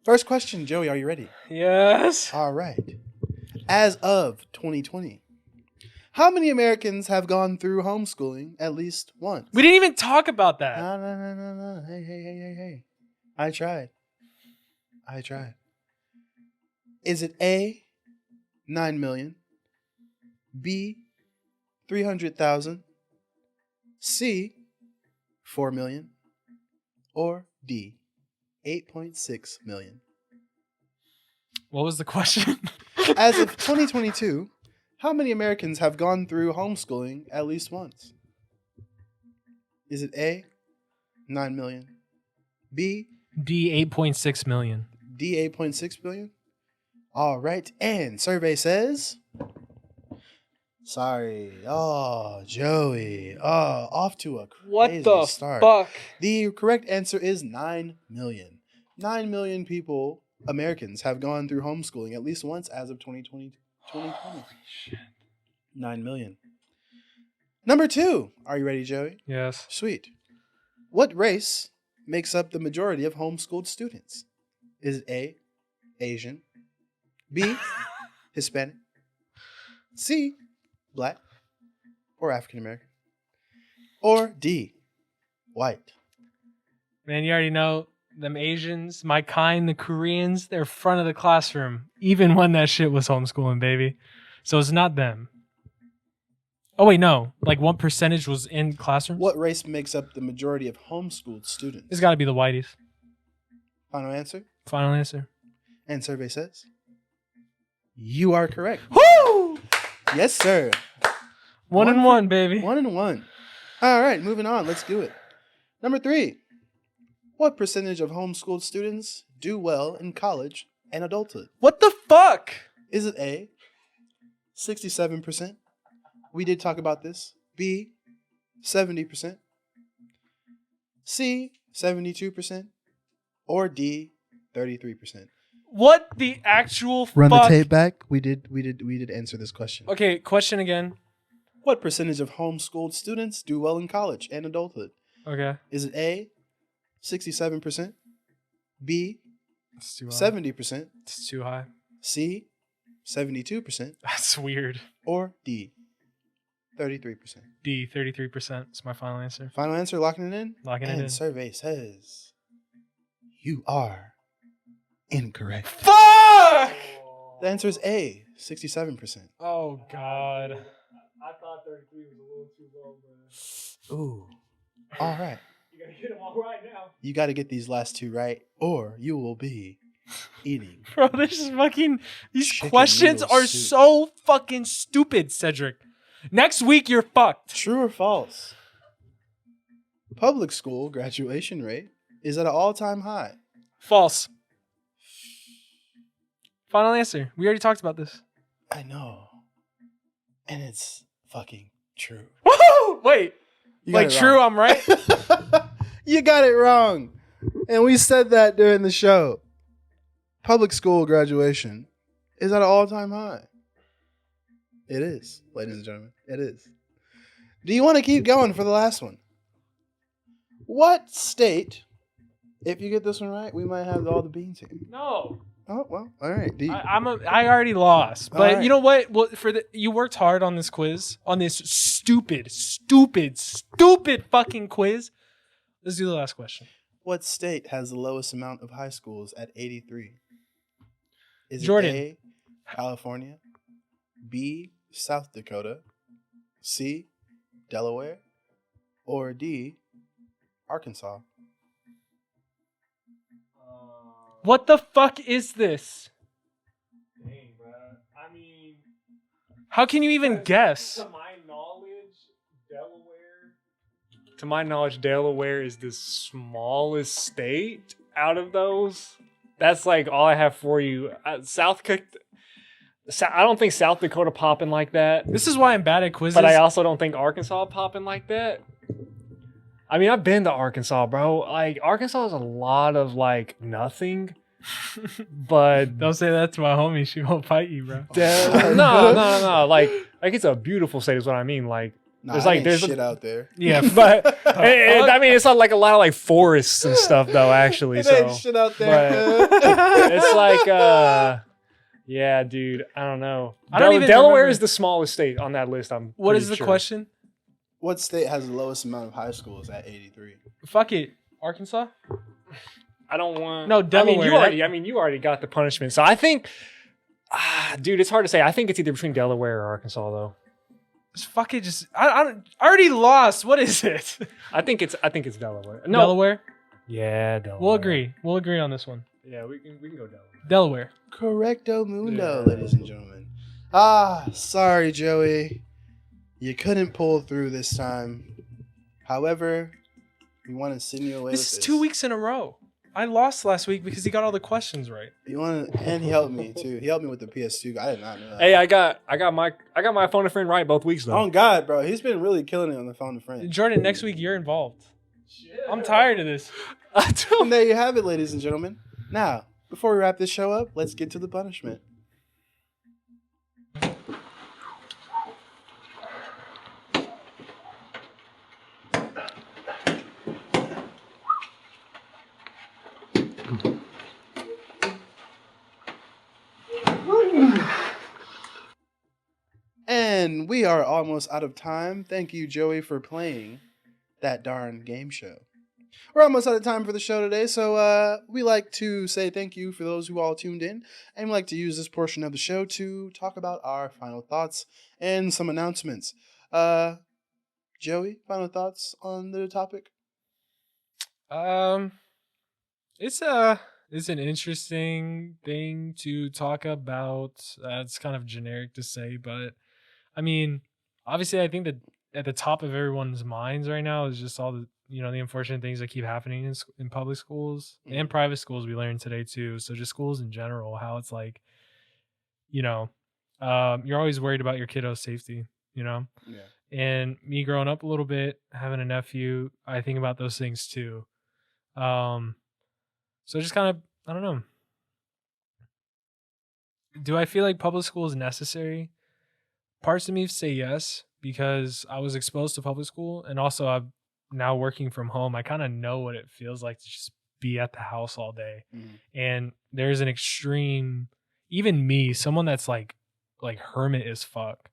First question, Joey, are you ready? Yes. All right. As of 2020, how many Americans have gone through homeschooling at least once? We didn't even talk about that. No. Hey. I tried. Is it A, 9 million, B, 300,000, C, 4 million, or D, 8.6 million? What was the question? As of 2022, how many Americans have gone through homeschooling at least once? Is it A, 9 million, B, D 8.6 million. D, 8.6 billion? All right, and survey says... Sorry. Oh, Joey. Oh, off to a crazy start. Fuck? The correct answer is 9 million. 9 million people, Americans, have gone through homeschooling at least once as of 2020. Holy shit. 9 million. Number 2. Are you ready, Joey? Yes. Sweet. What race makes up the majority of homeschooled students? Is it A, Asian, B, Hispanic, C, Black or African American, or D, white? Man, you already know them Asians, my kind, the Koreans, they're front of the classroom, even when that shit was homeschooling, baby. So it's not them. Oh, wait, no. Like, what percentage was in classrooms? What race makes up the majority of homeschooled students? It's got to be the whiteys. Final answer? Final answer. And survey says you are correct. Woo! Yes, sir. One and one, baby. 1-1. All right, moving on. Let's do it. Number 3. What percentage of homeschooled students do well in college and adulthood? What the fuck? Is it A, 67%? We did talk about this. B, 70%. C, 72%. Or D, 33%. What the actual Run fuck? the tape back. We did answer this question. Okay, question again. What percentage of homeschooled students do well in college and adulthood? Okay. Is it A, 67%, B, It's too high. 70%, It's too high. C, 72%, That's weird. or D, 33%? D, 33%. It's my final answer. Final answer, locking it in? Locking it And in. survey says you are incorrect. Fuck! The answer is A, 67%. Oh, God. I thought 33 was a little too low, bro. Ooh. All right. You gotta get them all right now. You got to get these last two right, or you will be eating. Bro, this is fucking... These Chicken questions noodle are soup. so fucking stupid, Cedric. Next week, you're fucked. True or false? Public school graduation rate is at an all-time high. False. Final answer. We already talked about this. I know. And it's fucking true. Woohoo! Wait. You got Like, it true, wrong. I'm right? You got it wrong. And we said that during the show. Public school graduation is at an all-time high. It is, ladies and gentlemen. It is. Do you want to keep going for the last one? What state, if you get this one right, we might have all the beans here. No. Oh, well, all right. I already lost. But All right. you know what? Well, you worked hard on this quiz, on this stupid fucking quiz. Let's do the last question. What state has the lowest amount of high schools at 83? Is Jordan. it A, California, B, South Dakota, C, Delaware, or D, Arkansas. What the fuck is this? Dang, bro. I mean, How can you even guess? To my knowledge, Delaware is the smallest state out of those. That's like all I have for you. I don't think South Dakota popping like that. This is why I'm bad at quizzes. But I also don't think Arkansas popping like that. I mean, I've been to Arkansas, bro. Like, Arkansas is a lot of, like, nothing. But... Don't say that to my homie. She won't fight you, bro. No. Like, it's a beautiful state is what I mean. Like, there's shit out there. Yeah, but... I mean, it's not like a lot of, like, forests and stuff, though, actually. Ain't shit out there. It's like, yeah, dude. I don't know. Delaware is the smallest state on that list. What is the question? What state has the lowest amount of high schools at 83? Fuck it. Arkansas? I don't want... No, Delaware. You already got the punishment. So I think... dude, it's hard to say. I think it's either between Delaware or Arkansas, though. Just fuck it. I already lost. What is it? I think it's Delaware. No. Delaware? Yeah, Delaware. We'll agree on this one. Yeah, we can go Delaware. Delaware. Correcto mundo, ladies and gentlemen. Sorry, Joey. You couldn't pull through this time. However, we want to send you away This is 2 weeks in a row. I lost last week because he got all the questions right. And he helped me too. He helped me with the PS2. I did not know that. Hey, I got my phone a friend right both weeks though. Oh God, bro, he's been really killing it on the phone a friend. Jordan, next week you're involved. Shit. I'm tired of this. And there you have it, ladies and gentlemen. Now, before we wrap this show up, let's get to the punishment. And we are almost out of time. Thank you, Joey, for playing that darn game show. We're almost out of time for the show today, so we like to say thank you for those who all tuned in, and we like to use this portion of the show to talk about our final thoughts and some announcements. Joey, final thoughts on the topic? It's an interesting thing to talk about. It's kind of generic to say, but I mean, obviously, I think that at the top of everyone's minds right now is just all the the unfortunate things that keep happening in public schools and private schools. We learned today too. So just schools in general, how it's like, you're always worried about your kiddo's safety. Yeah. And me growing up a little bit, having a nephew, I think about those things too. So just kind of, I don't know. Do I feel like public school is necessary? Parts of me say yes, because I was exposed to public school, and also I'm now working from home. I kind of know what it feels like to just be at the house all day. And there's an extreme, even me, someone that's like hermit as fuck,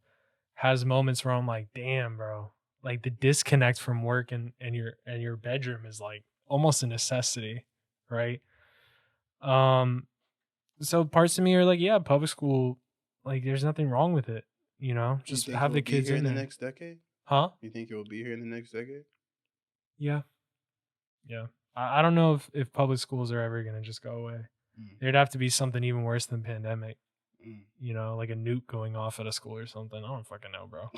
has moments where I'm like, damn, bro, like the disconnect from work and your bedroom is like almost a necessity, right? So parts of me are like, yeah, public school, like there's nothing wrong with it, just have the kids in the there. next decade. Huh? You think it will be here in the next decade? Yeah. I don't know if public schools are ever gonna just go away. There'd have to be something even worse than pandemic. Like a nuke going off at a school or something. I don't fucking know, bro.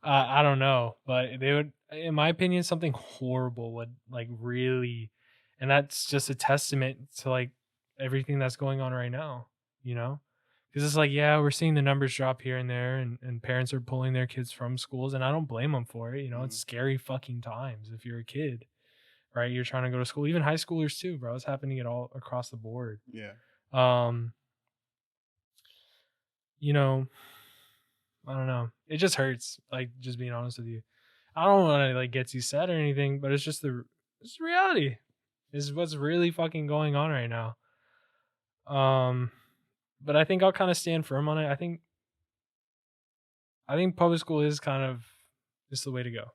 I don't know, but they would, in my opinion, something horrible would like really, and that's just a testament to like everything that's going on right now, because it's like, yeah, we're seeing the numbers drop here and there, and parents are pulling their kids from schools, and I don't blame them for it. It's scary fucking times if you're a kid, right? You're trying to go to school, even high schoolers too, bro. It's happening at all across the board. Yeah. I don't know. It just hurts. Like, just being honest with you, I don't want to like get too sad or anything, but it's just the reality. Is what's really fucking going on right now. But I think I'll kind of stand firm on it. I think public school is kind of just the way to go.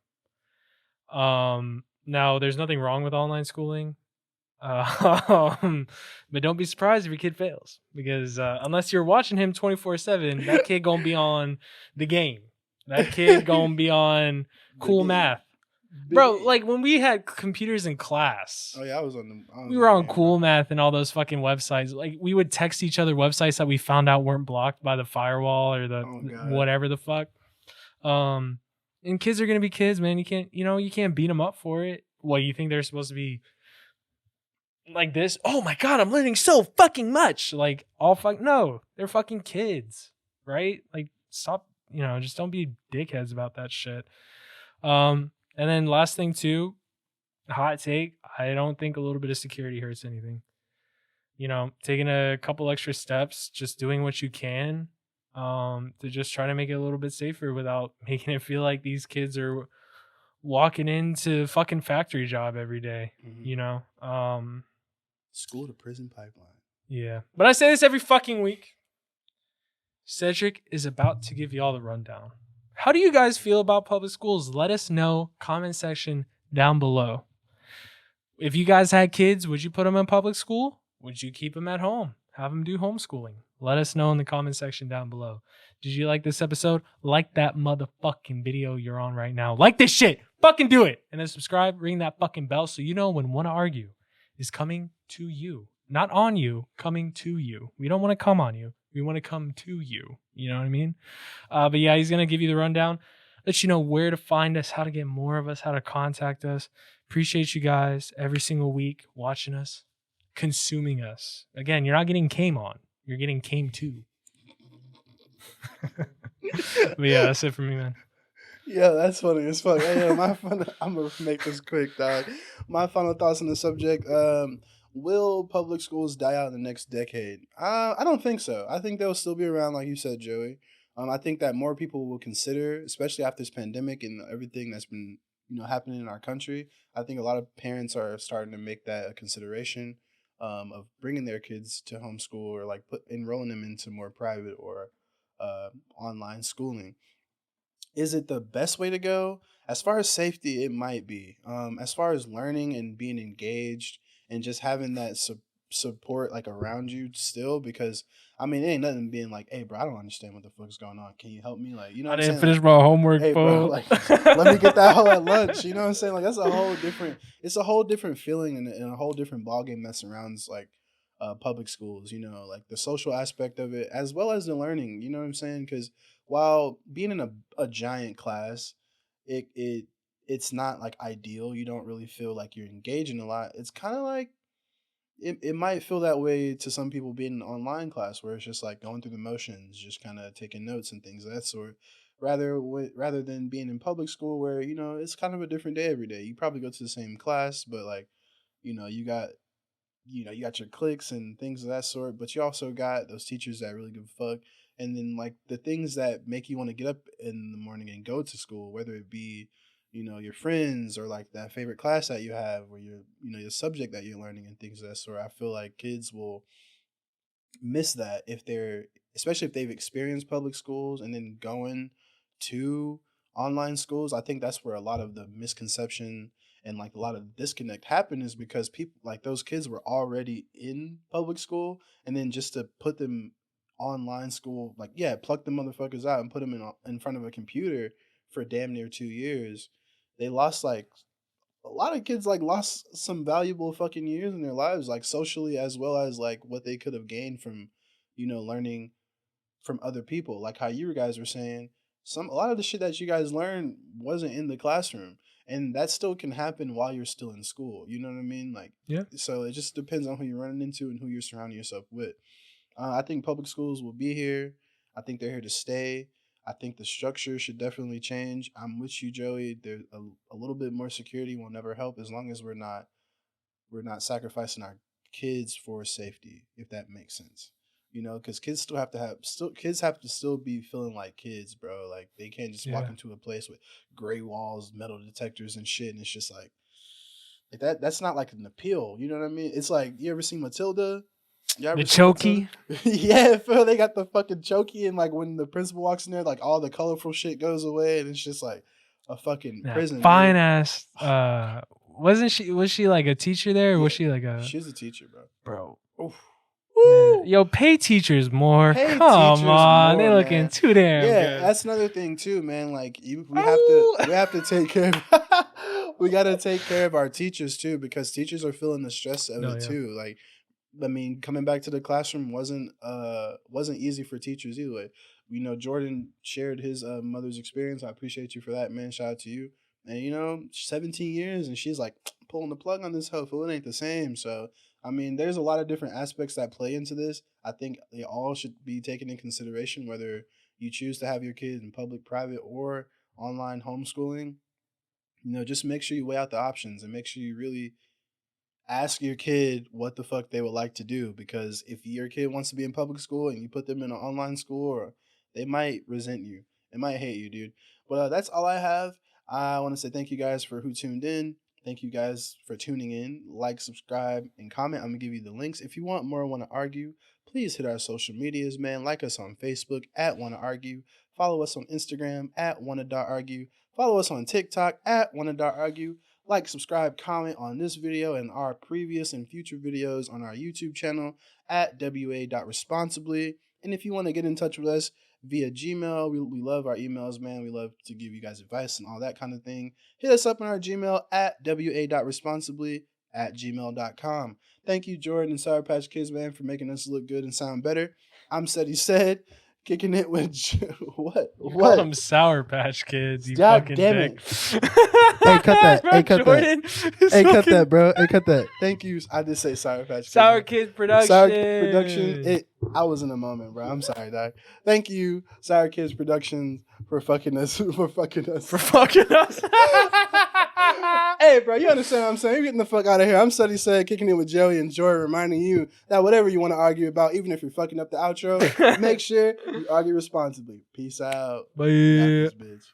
Now there's nothing wrong with online schooling. But don't be surprised if your kid fails, because unless you're watching him 24/7, that kid gonna be on the game. That kid gonna be on cool math. Bro, like when we had computers in class, Oh yeah, I was on them. we were on Cool Math and all those fucking websites. Like we would text each other websites that we found out weren't blocked by the firewall or the whatever the fuck. And kids are gonna be kids, man. You can't beat them up for it. What, you think they're supposed to be like this? Oh my god, I'm learning so fucking much. Like no, they're fucking kids, right? Like stop, just don't be dickheads about that shit. And then last thing too, hot take, I don't think a little bit of security hurts anything. Taking a couple extra steps, just doing what you can, to just try to make it a little bit safer without making it feel like these kids are walking into fucking factory job every day. School to prison pipeline. Yeah. But I say this every fucking week. Cedric is about to give you all the rundown. How do you guys feel about public schools? Let us know. Comment section down below. If you guys had kids, would you put them in public school? Would you keep them at home? Have them do homeschooling? Let us know in the comment section down below. Did you like this episode? Like that motherfucking video you're on right now. Like this shit. Fucking do it. And then subscribe, ring that fucking bell so you know when Wanna Argue is coming to you. Not on you, coming to you. We don't want to come on you. We want to come to you. You know what I mean? But yeah, he's going to give you the rundown. Let you know where to find us, how to get more of us, how to contact us. Appreciate you guys every single week watching us, consuming us. Again, you're not getting came on. You're getting came to. But yeah, that's it for me, man. Yeah, that's funny. It's funny. Hey, I'm going to make this quick, dog. My final thoughts on the subject. Will public schools die out in the next decade? I don't think so. I think they'll still be around, like you said, Joey. I think that more people will consider, especially after this pandemic and everything that's been happening in our country. I think a lot of parents are starting to make that a consideration of bringing their kids to homeschool or like enrolling them into more private or online schooling. Is it the best way to go? As far as safety, it might be. As far as learning and being engaged and just having that support like around you still, because I mean, it ain't nothing being like, hey, bro, I don't understand what the fuck's going on. Can you help me? Like, I didn't finish my homework, hey, bro, like, let me get that hoe at lunch. You know what I'm saying? Like, it's a whole different feeling and a whole different ballgame that surrounds like public schools, like the social aspect of it, as well as the learning, you know what I'm saying? Because while being in a giant class, it's not like ideal. You don't really feel like you're engaging a lot. It's kind of like it might feel that way to some people being in an online class where it's just like going through the motions, just kind of taking notes and things of that sort. Rather than being in public school where it's kind of a different day every day. You probably go to the same class, but like you got your cliques and things of that sort, but you also got those teachers that really give a fuck. And then like the things that make you want to get up in the morning and go to school, whether it be, your friends or like that favorite class that you have or your subject that you're learning and things of that sort. I feel like kids will miss that especially if they've experienced public schools and then going to online schools. I think that's where a lot of the misconception and like a lot of disconnect happen, is because people like those kids were already in public school, and then just to put them online school, like pluck the motherfuckers out and put them in front of a computer for damn near 2 years, they lost like a lot of kids like lost some valuable fucking years in their lives, like socially as well as like what they could have gained from learning from other people. Like how you guys were saying, a lot of the shit that you guys learned wasn't in the classroom. And that still can happen while you're still in school. You know what I mean? Like, yeah. So it just depends on who you're running into and who you're surrounding yourself with. I think public schools will be here. I think they're here to stay. I think the structure should definitely change. I'm with you, Joey. There's a little bit more security will never help, as long as we're not sacrificing our kids for safety, if that makes sense. Because kids have to still be feeling like kids, bro. Like they can't just walk into a place with gray walls, metal detectors, and shit, and it's just like that. That's not like an appeal. You know what I mean? It's like, you ever seen Matilda? The chokey? Yeah, bro. They got the fucking chokey, and like when the principal walks in there, like all the colorful shit goes away, and it's just like a fucking prison. Fine ass. Was she like a teacher there, or was she like a? She's a teacher, bro. Bro. Oof. Woo! Yo, pay teachers more. Pay Come teachers on, more, they're looking man. too damn Yeah, good. that's another thing too, man. Like we have to take care of we gotta take care of our teachers too, because teachers are feeling the stress of it too. Like, I mean, coming back to the classroom wasn't easy for teachers either. You know, Jordan shared his mother's experience. I appreciate you for that, man. Shout out to you. And you know, 17 years, and she's like pulling the plug on this hoe. It ain't the same. So I mean, there's a lot of different aspects that play into this. I think they all should be taken in consideration, whether you choose to have your kid in public, private, or online homeschooling. You know, just make sure you weigh out the options and make sure you really ask your kid what the fuck they would like to do, because if your kid wants to be in public school and you put them in an online school, or they might resent you, they might hate you, dude. But that's all I have. I want to say thank you guys for who tuned in. Thank you guys for tuning in. Like, subscribe, and comment. I'm gonna give you the links if you want more. Want to argue, please hit our social medias, man. Like us on Facebook at Wanna Argue. Follow us on Instagram at Wanna.argue. Follow us on TikTok at Wanna.argue. Like, subscribe, comment on this video and our previous and future videos on our YouTube channel at wa.responsibly. And if you want to get in touch with us via Gmail, we love our emails, man. We love to give you guys advice and all that kind of thing. Hit us up on our Gmail at wa.responsibly@gmail.com. Thank you, Jordan and Sour Patch Kids, man, for making us look good and sound better. I'm Steady Said, kicking it with what? Call them Sour Patch Kids, you God fucking damn dick. it. Hey, cut that. Bro, Hey, cut Jordan that. is Hey, cut fucking- that, bro. Hey, cut that. Thank you. I did say Sour Patch Kids. Sour Kids Productions. Sour Kids Productions. I was in a moment, bro. I'm sorry, dog. Thank you, Sour Kids Productions, for fucking us. For fucking us. Hey, bro, you understand what I'm saying? You're getting the fuck out of here. I'm Steady Said, kicking it with Joey and Joy, reminding you that whatever you want to argue about, even if you're fucking up the outro, make sure you argue responsibly. Peace out. Bye. Got this bitch.